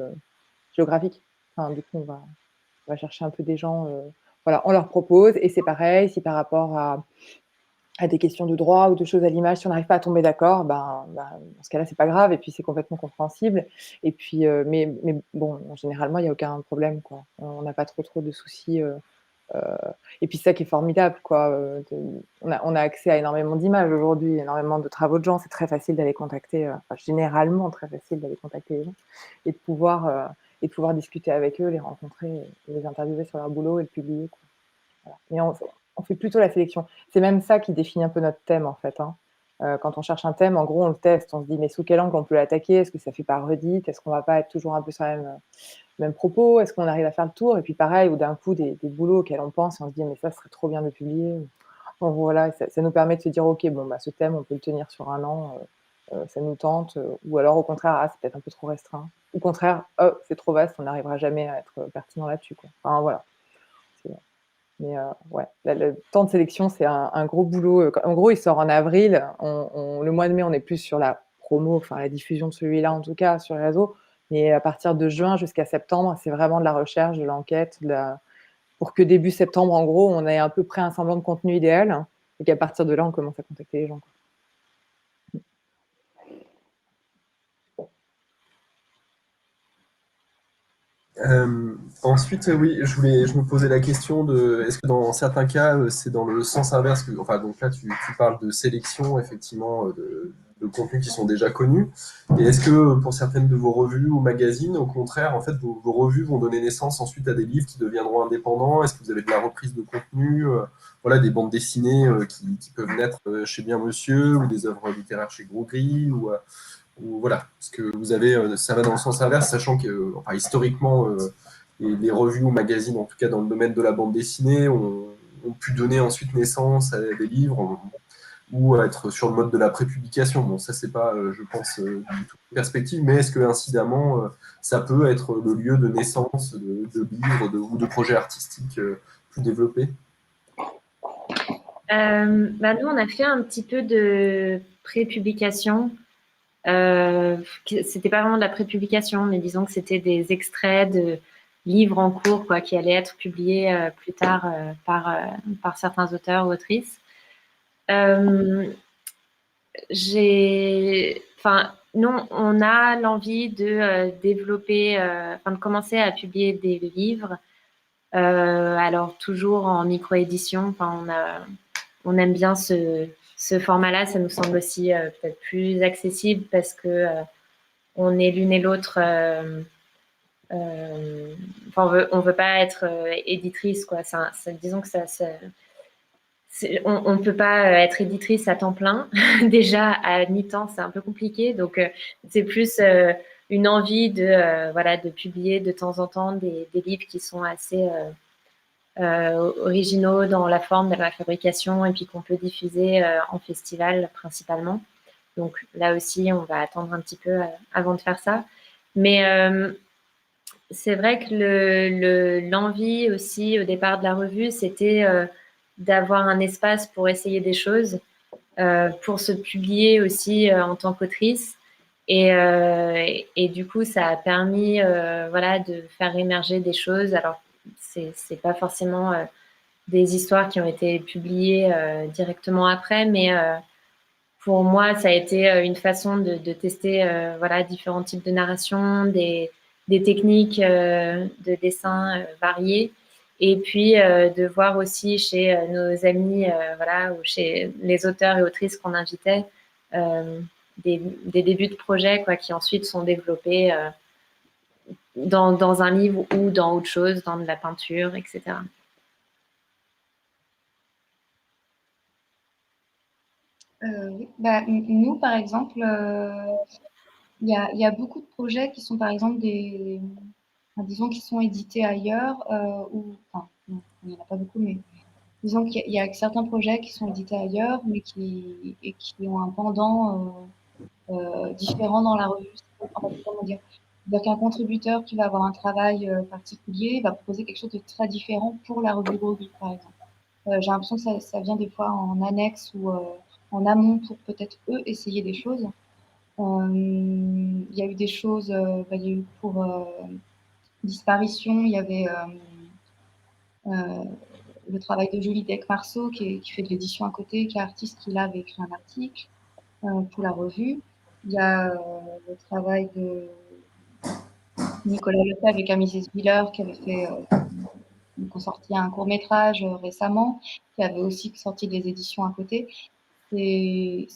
géographiques. Enfin, du coup, on va chercher un peu des gens. Voilà, on leur propose, et c'est pareil, si par rapport à des questions de droit ou de choses à l'image, si on n'arrive pas à tomber d'accord, dans ce cas-là, c'est pas grave, et puis c'est complètement compréhensible. Et puis, mais bon, généralement, il n'y a aucun problème, quoi. On n'a pas trop de soucis. Et puis ça qui est formidable, quoi. On a accès à énormément d'images aujourd'hui, énormément de travaux de gens. C'est très facile d'aller contacter, généralement très facile d'aller contacter les gens et de pouvoir discuter avec eux, les rencontrer, et les interviewer sur leur boulot et le publier, quoi. Voilà. Mais on fait plutôt la sélection. C'est même ça qui définit un peu notre thème, en fait, hein. Quand on cherche un thème, en gros, on le teste. On se dit, mais sous quel angle on peut l'attaquer? Est-ce que ça fait pas redite? Est-ce qu'on va pas être toujours un peu sur la même propos? Est-ce qu'on arrive à faire le tour? Et puis pareil, ou d'un coup, des boulots auxquels on pense et on se dit, mais ça serait trop bien de publier. Donc voilà, ça nous permet de se dire, ok, bon, bah, ce thème, on peut le tenir sur un an, ça nous tente. Ou alors, au contraire, ah, c'est peut-être un peu trop restreint. Au contraire, oh, c'est trop vaste, on n'arrivera jamais à être pertinent là-dessus, quoi. Enfin, voilà. Mais ouais, le temps de sélection, c'est un gros boulot. En gros, il sort en avril. Le mois de mai, on est plus sur la promo, enfin la diffusion de celui-là, en tout cas, sur les réseaux. Mais à partir de juin jusqu'à septembre, c'est vraiment de la recherche, de l'enquête, pour que début septembre, en gros, on ait à peu près un semblant de contenu idéal, hein, et qu'à partir de là, on commence à contacter les gens, quoi. Ensuite, oui, je me posais la question de, est-ce que dans certains cas, c'est dans le sens inverse enfin, donc là, tu parles de sélection, effectivement, de contenus qui sont déjà connus. Et est-ce que pour certaines de vos revues ou magazines, au contraire, en fait, vos revues vont donner naissance ensuite à des livres qui deviendront indépendants? Est-ce que vous avez de la reprise de contenu, voilà, des bandes dessinées qui peuvent naître chez Bien Monsieur, ou des œuvres littéraires chez Gros Gris, ou voilà, parce que vous avez, ça va dans le sens inverse, sachant que, enfin, historiquement, les revues ou magazines, en tout cas dans le domaine de la bande dessinée, ont pu donner ensuite naissance à des livres ou à être sur le mode de la prépublication. Bon, ça, c'est pas, je pense, du tout une perspective, mais est-ce que incidemment, ça peut être le lieu de naissance de livres ou de projets artistiques plus développés? Bah, nous, on a fait un petit peu de prépublication. C'était pas vraiment de la prépublication, mais disons que c'était des extraits de livres en cours, quoi, qui allaient être publiés plus tard par certains auteurs ou autrices. Enfin, nous, on a l'envie de développer, enfin, de commencer à publier des livres. Alors toujours en micro-édition. Enfin, on aime bien ce format-là. Ça nous semble aussi peut-être plus accessible parce que on est l'une et l'autre. Enfin, on veut pas être éditrice, quoi. Disons que on peut pas être éditrice à temps plein. Déjà à mi-temps, c'est un peu compliqué. Donc c'est plus une envie de voilà, de publier de temps en temps des livres qui sont assez originaux dans la forme, dans la fabrication, et puis qu'on peut diffuser en festival principalement. Donc là aussi, on va attendre un petit peu avant de faire ça. Mais c'est vrai que l'envie aussi au départ de la revue, c'était d'avoir un espace pour essayer des choses, pour se publier aussi en tant qu'autrice. Et du coup, ça a permis voilà, de faire émerger des choses. Alors, c'est pas forcément des histoires qui ont été publiées directement après, mais pour moi, ça a été une façon de tester voilà, différents types de narration, des techniques de dessin variées, et puis de voir aussi chez nos amis voilà, ou chez les auteurs et autrices qu'on invitait des débuts de projets quoi, qui ensuite sont développés dans un livre ou dans autre chose, dans de la peinture, etc. Oui. Bah, nous, par exemple, il y a beaucoup de projets qui sont, par exemple, disons, qui sont édités ailleurs, ou, enfin, non, il n'y en a pas beaucoup, mais disons qu'il y a certains projets qui sont édités ailleurs, mais qui ont un pendant différent dans la revue. En fait, comment dire? C'est-à-dire qu'un contributeur qui va avoir un travail particulier va proposer quelque chose de très différent pour la revue Groville, par exemple. J'ai l'impression que ça vient des fois en annexe ou en amont pour peut-être eux essayer des choses. Il y a eu des choses, il y a eu pour Disparition, il y avait le travail de Julie Deck-Marceau qui fait de l'édition à côté, qui est artiste, qui là avait écrit un article pour la revue. Il y a le travail de Nicolas Lefebvre et Camille Spiller qui avait fait qui ont sorti un court-métrage récemment, qui avait aussi sorti des éditions à côté. C'est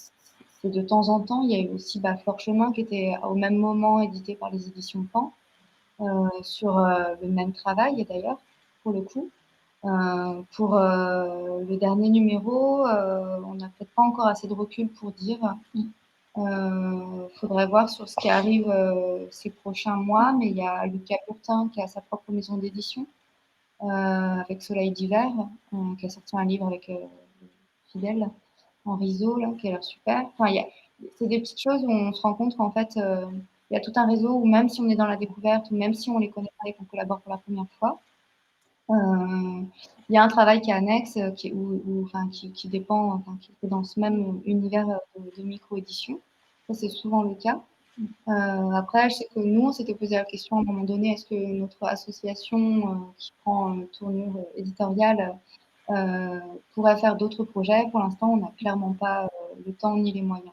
de temps en temps, il y a eu aussi Flore Chemin qui était au même moment édité par les éditions Pan sur le même travail d'ailleurs, pour le coup. Pour le dernier numéro, on n'a peut-être pas encore assez de recul pour dire. Faudrait voir sur ce qui arrive ces prochains mois, mais il y a Lucas Bourtin qui a sa propre maison d'édition avec Soleil d'hiver, qui a sorti un livre avec Fidèle en riso, là, qui a l'air super. Enfin, c'est des petites choses où on se rend compte qu'en fait, il y a tout un réseau où même si on est dans la découverte, ou même si on les connaît pas et qu'on collabore pour la première fois, il y a un travail qui est annexe, qui dépend, enfin, qui est dans ce même univers de micro-édition. Ça, c'est souvent le cas. Après, je sais que nous, on s'était posé la question à un moment donné, est-ce que notre association qui prend tournure éditoriale pourrait faire d'autres projets? Pour l'instant, on n'a clairement pas le temps ni les moyens.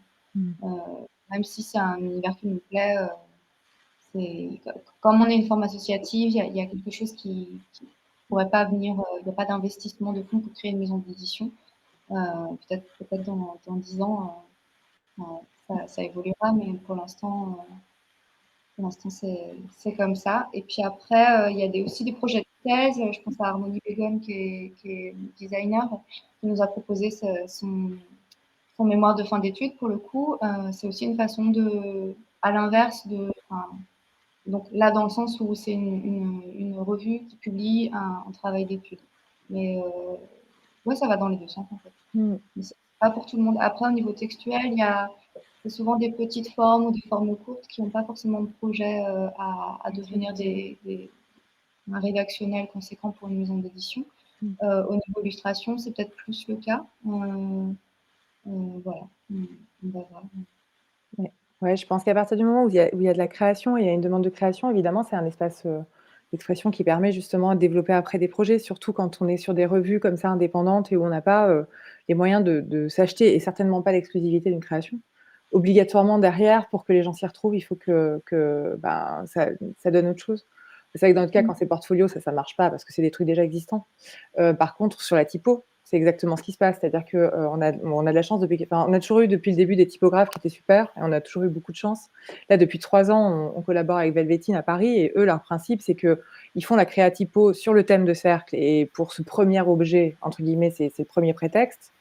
Même si c'est un univers qui nous plaît, comme on est une forme associative, il y a quelque chose qui pourrait pas venir, il n'y a pas d'investissement de fonds pour créer une maison d'édition. Peut-être dans 10 ans, ça évoluera, mais pour l'instant, c'est comme ça. Et puis après, il y a aussi des projets de thèse. Je pense à Harmonie Begum, qui est designer, qui nous a proposé son mémoire de fin d'études, pour le coup. C'est aussi une façon à l'inverse donc là, dans le sens où c'est une revue qui publie un travail d'études. Mais ouais, ça va dans les deux sens, en fait. Mais c'est pas pour tout le monde. Après, au niveau textuel, c'est souvent des petites formes ou des formes courtes qui n'ont pas forcément de projet à devenir un rédactionnel conséquent pour une maison d'édition. Au niveau illustration, c'est peut-être plus le cas. Voilà, on va voir. Ouais, je pense qu'à partir du moment où il y a de la création, il y a une demande de création, évidemment, c'est un espace d'expression qui permet justement de développer après des projets, surtout quand on est sur des revues comme ça indépendantes et où on n'a pas les moyens de s'acheter et certainement pas l'exclusivité d'une création. Obligatoirement derrière, pour que les gens s'y retrouvent, il faut que ça donne autre chose. C'est vrai que dans notre cas, quand c'est portfolio, ça marche pas parce que c'est des trucs déjà existants. Par contre, sur la typo, c'est exactement ce qui se passe. C'est-à-dire qu'on a de la chance on a toujours eu depuis le début des typographes qui étaient super et on a toujours eu beaucoup de chance. Là, depuis 3 ans, on collabore avec Velvetine à Paris et eux, leur principe, c'est qu'ils font la créa typo sur le thème de cercle et pour ce premier objet, entre guillemets, c'est le premier prétexte.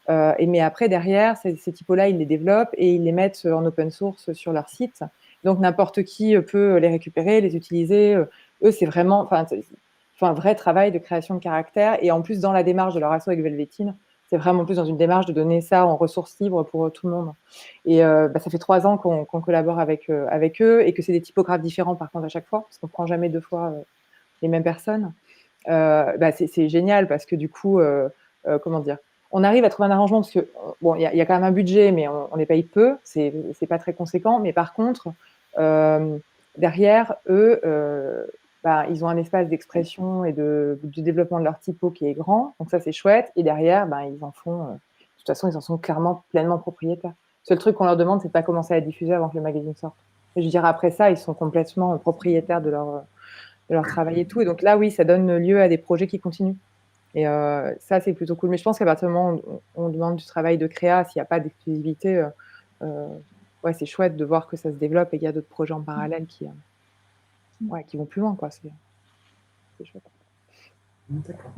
Mais après, derrière, ces typos-là, ils les développent et ils les mettent en open source sur leur site. Donc, n'importe qui peut les récupérer, les utiliser. Eux, c'est vraiment un vrai travail de création de caractère. Et en plus, dans la démarche de leur asso avec Velvetine, c'est vraiment plus dans une démarche de donner ça en ressources libres pour tout le monde. Et ça fait 3 ans qu'on collabore avec eux et que c'est des typographes différents, par contre, à chaque fois, parce qu'on ne prend jamais 2 fois les mêmes personnes. C'est génial parce que du coup, comment dire, on arrive à trouver un arrangement parce que bon, il y a quand même un budget, mais on les paye peu, c'est pas très conséquent. Mais par contre, derrière eux, ils ont un espace d'expression et du développement de leur typo qui est grand, donc ça c'est chouette. Et derrière, ils en font, de toute façon, ils en sont clairement pleinement propriétaires. Le seul truc qu'on leur demande, c'est de pas commencer à diffuser avant que le magazine sorte. Et je dirais après ça, ils sont complètement propriétaires de leur travail et tout. Et donc là, oui, ça donne lieu à des projets qui continuent. Et ça, c'est plutôt cool. Mais je pense qu'à partir du moment où on demande du travail de créa, s'il n'y a pas d'exclusivité, ouais, c'est chouette de voir que ça se développe et qu'il y a d'autres projets en parallèle qui vont plus loin, quoi. C'est chouette. D'accord.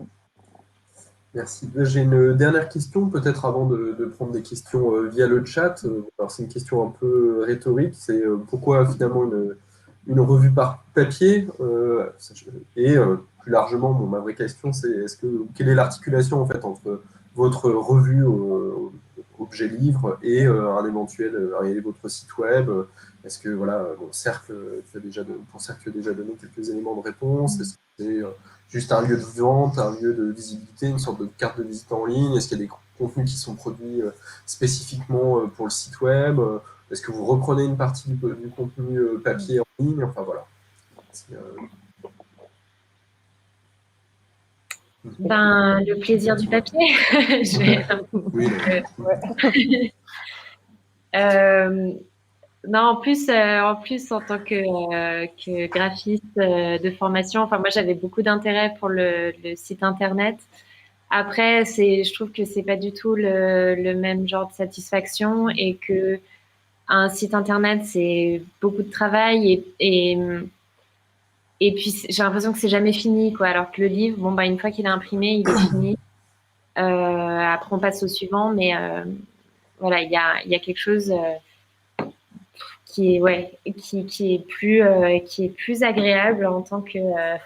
Merci. J'ai une dernière question, peut-être avant de prendre des questions via le chat. Alors, c'est une question un peu rhétorique. C'est pourquoi finalement une revue par papier et plus largement, ma vraie question, c'est quelle est l'articulation en fait entre votre revue objet livre et un éventuel et votre site web. Est-ce que voilà, Cercle, pour Cercle, tu as déjà donné quelques éléments de réponse. Est-ce que c'est juste un lieu de vente, un lieu de visibilité, une sorte de carte de visite en ligne? Est-ce qu'il y a des contenus qui sont produits spécifiquement pour le site web? Est-ce que vous reprenez une partie du contenu papier en ligne? Enfin voilà. Le plaisir du papier. Oui. Non, en plus, en tant que graphiste de formation, enfin moi j'avais beaucoup d'intérêt pour le site internet. Après, je trouve que c'est pas du tout le même genre de satisfaction et que un site internet c'est beaucoup de travail Et puis, j'ai l'impression que c'est jamais fini, quoi. Alors que le livre, bon, bah, une fois qu'il est imprimé, il est fini. Après, on passe au suivant, mais voilà, il y a quelque chose qui est, ouais, qui est plus agréable en tant que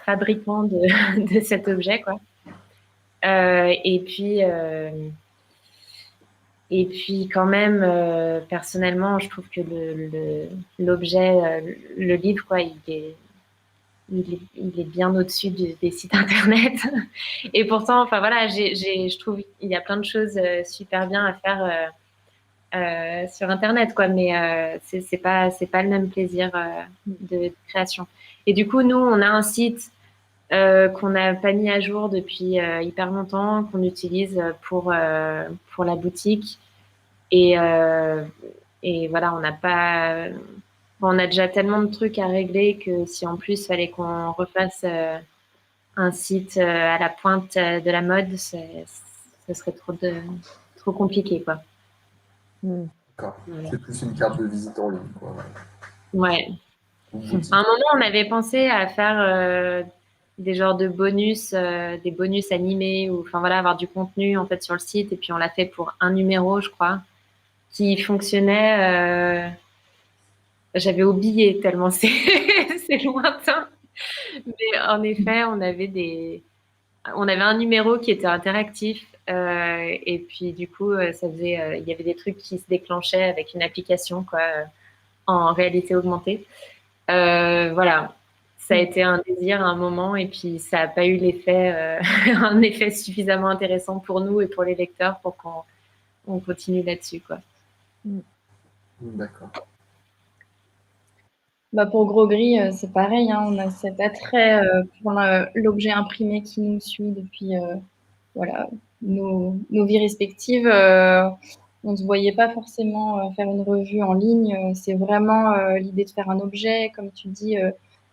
fabricant de cet objet, quoi. Et puis, quand même, personnellement, je trouve que l'objet, le livre, quoi, il est bien au-dessus des sites internet. Et pourtant, enfin voilà, je trouve qu'il y a plein de choses super bien à faire sur internet, quoi. Mais c'est pas le même plaisir de création. Et du coup, nous, on a un site qu'on n'a pas mis à jour depuis hyper longtemps, qu'on utilise pour la boutique. Et, euh, et voilà, on a déjà tellement de trucs à régler que si en plus il fallait qu'on refasse un site à la pointe de la mode, ce serait trop compliqué, quoi. D'accord. Voilà. C'est plus une carte de visite en ligne, quoi. Ouais. Ou boutique. À un moment, on avait pensé à faire des genres de bonus, des bonus animés, ou enfin voilà, avoir du contenu en fait sur le site. Et puis on l'a fait pour un numéro, je crois, qui fonctionnait. J'avais oublié tellement c'est c'est lointain. Mais en effet, on avait un numéro qui était interactif. Et puis du coup, il y avait des trucs qui se déclenchaient avec une application, quoi, en réalité augmentée. Voilà, ça a été un désir à un moment et puis ça n'a pas eu un effet suffisamment intéressant pour nous et pour les lecteurs pour qu'on continue là-dessus, quoi. D'accord. Bah pour Gros Gris, c'est pareil, hein, on a cet attrait pour l'objet imprimé qui nous suit depuis voilà, nos vies respectives. On ne se voyait pas forcément faire une revue en ligne. C'est vraiment l'idée de faire un objet, comme tu dis,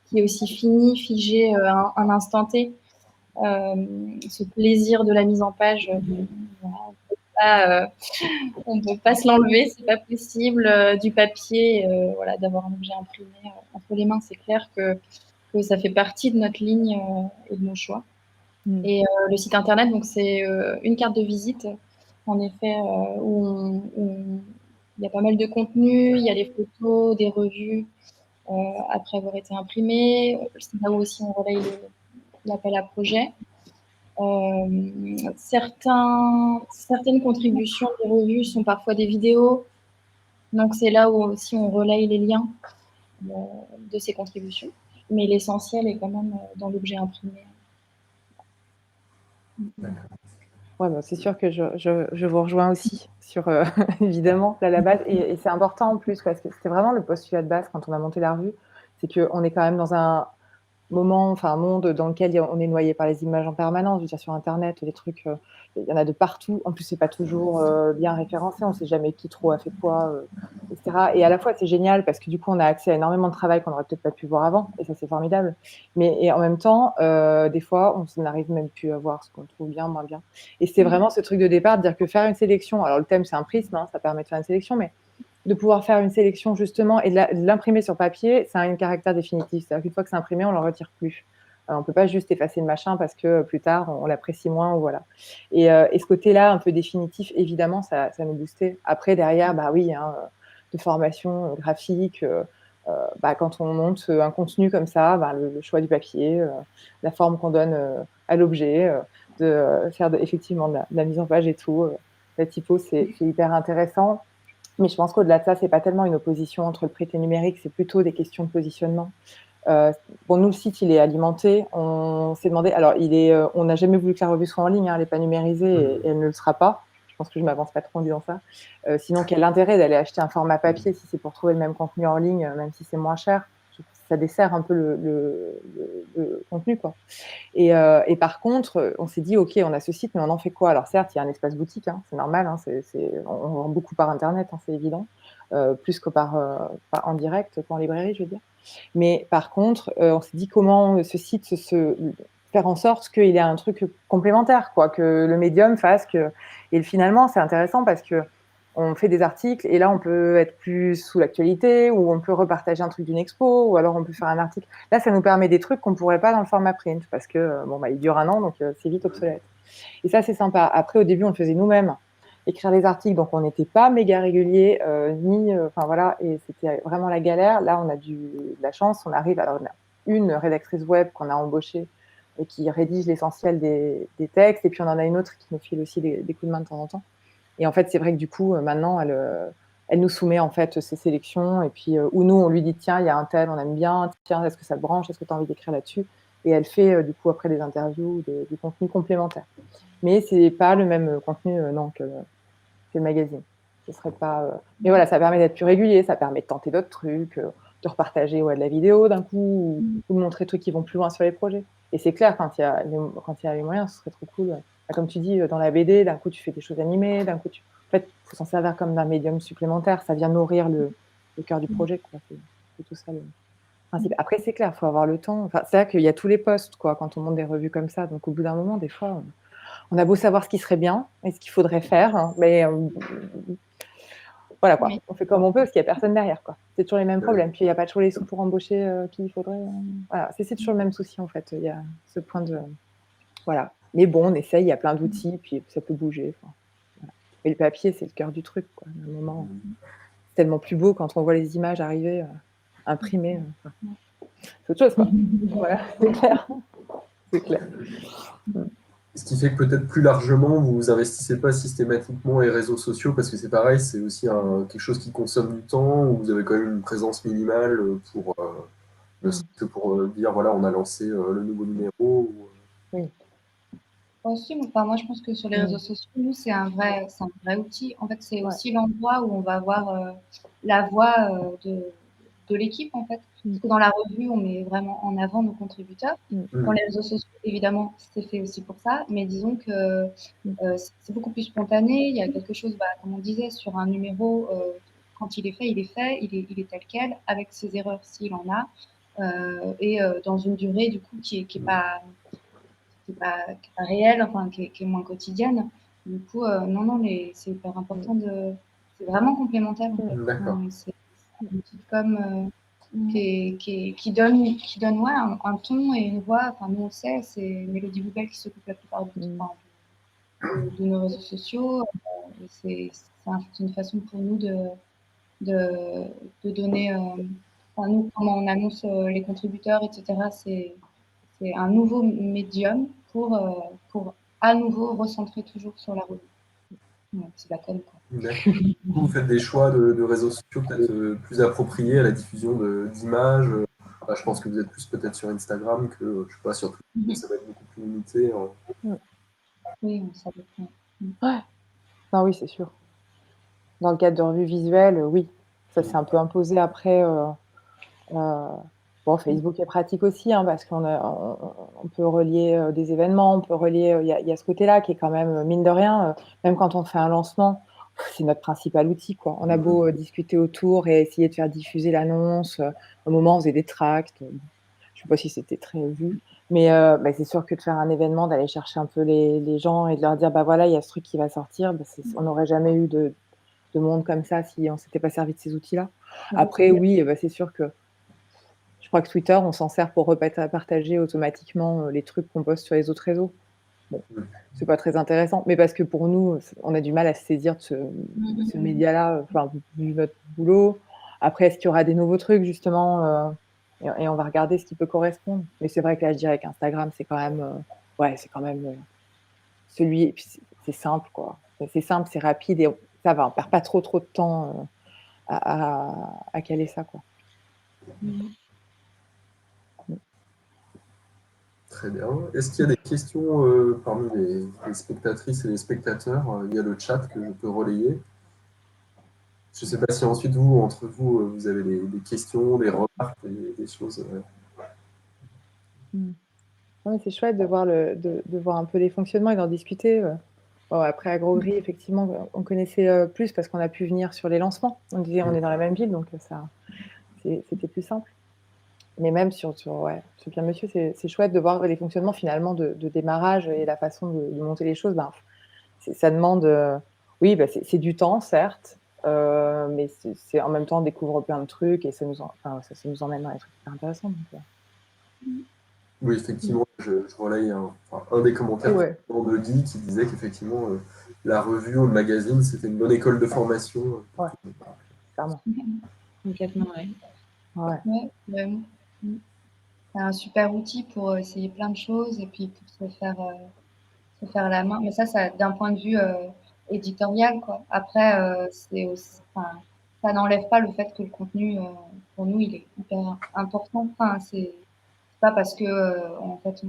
qui est aussi fini, figé, un instant T. Ce plaisir de la mise en page, voilà, on peut pas se l'enlever, c'est pas possible. Du papier, voilà, d'avoir un objet imprimé entre les mains, c'est clair que ça fait partie de notre ligne et de nos choix. Et le site internet, donc c'est une carte de visite, en effet, où il y a pas mal de contenu, il y a les photos, des revues après avoir été imprimées. C'est là où aussi on relaye l'appel à projet. Certaines contributions des revues sont parfois des vidéos, donc c'est là où aussi on relaye les liens de ces contributions. Mais l'essentiel est quand même dans l'objet imprimé. Ouais, bah, c'est sûr que je vous rejoins aussi sur, évidemment, la base. Et c'est important en plus, parce que c'était vraiment le postulat de base quand on a monté la revue, c'est qu'on est quand même dans un moment, enfin un monde dans lequel on est noyé par les images en permanence. Je veux dire, sur Internet, les trucs, il y en a de partout. En plus, c'est pas toujours bien référencé. On sait jamais qui trop a fait quoi, etc. Et à la fois, c'est génial parce que du coup, on a accès à énormément de travail qu'on n'aurait peut-être pas pu voir avant. Et ça, c'est formidable. Et en même temps, des fois, on n'arrive même plus à voir ce qu'on trouve bien, moins bien. Et c'est vraiment ce truc de départ, de dire que faire une sélection, alors le thème, c'est un prisme, hein, ça permet de faire une sélection, mais de pouvoir faire une sélection justement et de l'imprimer sur papier, ça a un caractère définitif. C'est-à-dire qu'une fois que c'est imprimé, on ne le retire plus. Alors, on ne peut pas juste effacer le machin parce que plus tard, on l'apprécie moins. Ou voilà. Et ce côté-là, un peu définitif, évidemment, ça nous boostait. Après, derrière, bah oui, hein, de formation graphique, bah, quand on monte un contenu comme ça, bah, le choix du papier, la forme qu'on donne à l'objet, de faire effectivement de la mise en page et tout. La typo, c'est hyper intéressant. Mais je pense qu'au-delà de ça, c'est pas tellement une opposition entre le print et le numérique, c'est plutôt des questions de positionnement. Bon, nous, le site, il est alimenté. On s'est demandé. Alors, on n'a jamais voulu que la revue soit en ligne. Hein, elle n'est pas numérisée et elle ne le sera pas. Je pense que je m'avance pas trop en disant ça. Sinon, quel intérêt d'aller acheter un format papier si c'est pour trouver le même contenu en ligne, même si c'est moins cher? Ça dessert un peu le contenu, quoi. Et par contre, on s'est dit, OK, on a ce site, mais on en fait quoi? Alors certes, il y a un espace boutique, hein, c'est normal, hein, on vend beaucoup par Internet, hein, c'est évident, plus que en direct, qu'en librairie, je veux dire. Mais par contre, on s'est dit comment ce site faire en sorte qu'il ait un truc complémentaire, quoi, que le médium fasse que... Et finalement, c'est intéressant parce que on fait des articles et là, on peut être plus sous l'actualité ou on peut repartager un truc d'une expo ou alors on peut faire un article. Là, ça nous permet des trucs qu'on ne pourrait pas dans le format print parce que il dure un an, donc c'est vite obsolète. Et ça, c'est sympa. Après, au début, on le faisait nous-mêmes, écrire les articles, donc on n'était pas méga régulier, voilà, et c'était vraiment la galère. Là, on a de la chance, on arrive, alors on a une rédactrice web qu'on a embauchée et qui rédige l'essentiel des textes, et puis on en a une autre qui nous file aussi des coups de main de temps en temps. Et en fait, c'est vrai que du coup, maintenant, elle nous soumet en fait ses sélections, et puis ou nous, on lui dit tiens, il y a un tel, on aime bien, tiens, est-ce que ça te branche, est-ce que tu as envie d'écrire là-dessus? Et elle fait du coup après des interviews, du contenu complémentaire. Mais c'est pas le même contenu non, que le magazine. Ce serait pas. Mais voilà, ça permet d'être plus régulier, ça permet de tenter d'autres trucs, de repartager de la vidéo d'un coup, ou de montrer des trucs qui vont plus loin sur les projets. Et c'est clair, quand il y a les moyens, ce serait trop cool. Comme tu dis, dans la BD, d'un coup, tu fais des choses animées, d'un coup, en fait, il faut s'en servir comme d'un médium supplémentaire. Ça vient nourrir le cœur du projet, quoi. C'est tout ça le principe. Après, c'est clair, il faut avoir le temps. Enfin, c'est vrai qu'il y a tous les postes, quoi, quand on monte des revues comme ça. Donc, au bout d'un moment, des fois, on a beau savoir ce qui serait bien et ce qu'il faudrait faire, hein, mais voilà, quoi. Oui. On fait comme on peut parce qu'il n'y a personne derrière, quoi. C'est toujours les mêmes problèmes. Puis il n'y a pas toujours les sous pour embaucher qui il faudrait. Voilà, c'est toujours le même souci, en fait. Il y a ce point de. Voilà. Mais bon, on essaye, il y a plein d'outils, puis ça peut bouger. Enfin, voilà. Et le papier, c'est le cœur du truc, quoi. À un moment, c'est tellement plus beau quand on voit les images arriver imprimées. C'est autre chose, quoi. Voilà, c'est clair. C'est clair. Ce qui fait que peut-être plus largement, vous investissez pas systématiquement les réseaux sociaux, parce que c'est pareil, c'est aussi quelque chose qui consomme du temps, où vous avez quand même une présence minimale pour dire, voilà, on a lancé le nouveau numéro. Oui. Aussi, moi, je pense que sur les réseaux sociaux, nous, c'est un vrai outil. En fait, c'est aussi l'endroit où on va avoir la voix de l'équipe, en fait. Parce que dans la revue, on met vraiment en avant nos contributeurs. Dans les réseaux sociaux, évidemment, c'est fait aussi pour ça. Mais disons que c'est beaucoup plus spontané. Il y a quelque chose, comme on disait, sur un numéro, quand il est fait, il est tel quel, avec ses erreurs s'il en a. Et dans une durée, du coup, qui est pas réelle, enfin qui est moins quotidienne. Du coup, non, c'est hyper important c'est vraiment complémentaire. D'accord. C'est une petite com qui donne un ton et une voix. Enfin, nous on sait, c'est Mélodie Boubel qui s'occupe la plupart du temps de nos réseaux sociaux. C'est une façon pour nous de donner. Nous, comment on annonce les contributeurs, etc. C'est un nouveau médium pour à nouveau recentrer toujours sur la revue. Ouais, c'est la com, quoi. D'accord. Vous faites des choix de réseaux sociaux peut-être plus appropriés à la diffusion d'images. Je pense que vous êtes plus peut-être sur Instagram que, je sais pas, sur Twitter, ça va être beaucoup plus limité. Oui, ça dépend. Ouais. Non, oui, c'est sûr. Dans le cadre de revues visuelles, oui. Ça s'est un peu imposé après. Bon, Facebook est pratique aussi, hein, parce on peut relier des événements, on peut relier. Il y a ce côté-là qui est quand même, mine de rien, même quand on fait un lancement, c'est notre principal outil, quoi. On a beau discuter autour et essayer de faire diffuser l'annonce. Au moment, on faisait des tracts. Je ne sais pas si c'était très vu, mais c'est sûr que de faire un événement, d'aller chercher un peu les gens et de leur dire, bah voilà, il y a ce truc qui va sortir, on n'aurait jamais eu de monde comme ça si on ne s'était pas servi de ces outils-là. Après, oui, c'est sûr que je crois que Twitter, on s'en sert pour partager automatiquement les trucs qu'on poste sur les autres réseaux. Bon, c'est pas très intéressant, mais parce que pour nous, on a du mal à se saisir de ce média-là, vu notre boulot. Après, est-ce qu'il y aura des nouveaux trucs, justement et on va regarder ce qui peut correspondre. Mais c'est vrai que là, je dirais qu'Instagram, c'est quand même, celui. Et puis c'est simple, quoi. C'est simple, c'est rapide et ça va. On perd pas trop de temps à caler ça, quoi. Très bien. Est-ce qu'il y a des questions parmi les spectatrices et les spectateurs? Il y a le chat que je peux relayer. Je ne sais pas si ensuite, entre vous, vous avez des questions, des remarques, des choses. Ouais, c'est chouette de voir, de voir un peu les fonctionnements et d'en discuter. Bon, après, à Gros Gris, effectivement, on connaissait plus parce qu'on a pu venir sur les lancements. On disait on est dans la même ville, donc c'était plus simple. Mais même sur Bien Monsieur, c'est chouette de voir les fonctionnements finalement de démarrage et la façon de monter les choses. Ça demande oui, bah, c'est du temps, certes, mais c'est en même temps, on découvre plein de trucs et ça nous emmène dans des trucs super intéressants. Donc, Oui, effectivement, je relaye un des commentaires ouais, de Guy qui disait qu'effectivement, la revue ou le magazine, c'était une bonne école de formation. Ouais. clairement. Complètement, ouais. Ouais. Ouais, vraiment. C'est un super outil pour essayer plein de choses et puis pour se faire la main. Mais ça d'un point de vue éditorial, quoi. Après, ça n'enlève pas le fait que le contenu, pour nous, il est hyper important. Enfin, c'est pas parce que en fait,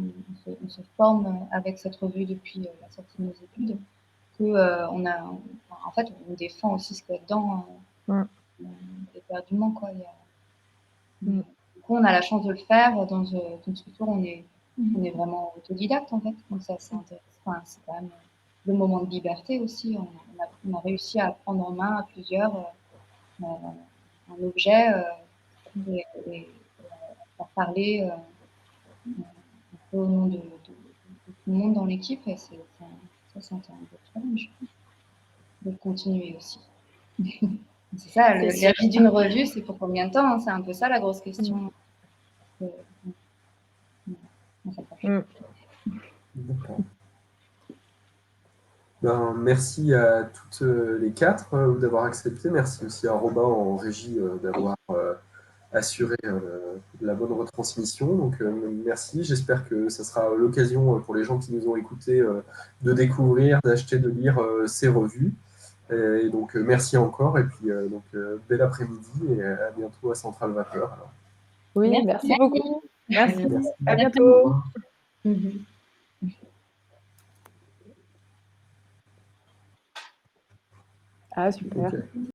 on se forme avec cette revue depuis la sortie de nos études que en fait, on défend aussi ce qu'il y a dedans éperdument, quoi. Du coup, on a la chance de le faire dans une structure où on est vraiment autodidacte, en fait. Donc, ça, c'est intéressant. Enfin, c'est quand même le moment de liberté aussi. On a réussi à prendre en main à plusieurs un objet et faire parler un peu au nom de tout le monde dans l'équipe. Et c'est un beau challenge de continuer aussi. C'est ça, C'est la sûr. vie d'une revue, c'est pour combien de temps, hein. C'est un peu ça la grosse question. D'accord. Ben, merci à toutes les quatre d'avoir accepté. Merci aussi à Robin en régie d'avoir assuré la bonne retransmission. Donc merci. J'espère que ça sera l'occasion pour les gens qui nous ont écoutés de découvrir, d'acheter, de lire ces revues. Et donc merci encore. Et puis bel après-midi et à bientôt à Centrale Vapeur. Alors. Oui, merci beaucoup. Merci. Merci. À Au bientôt. revoir. Ah, super. Ok.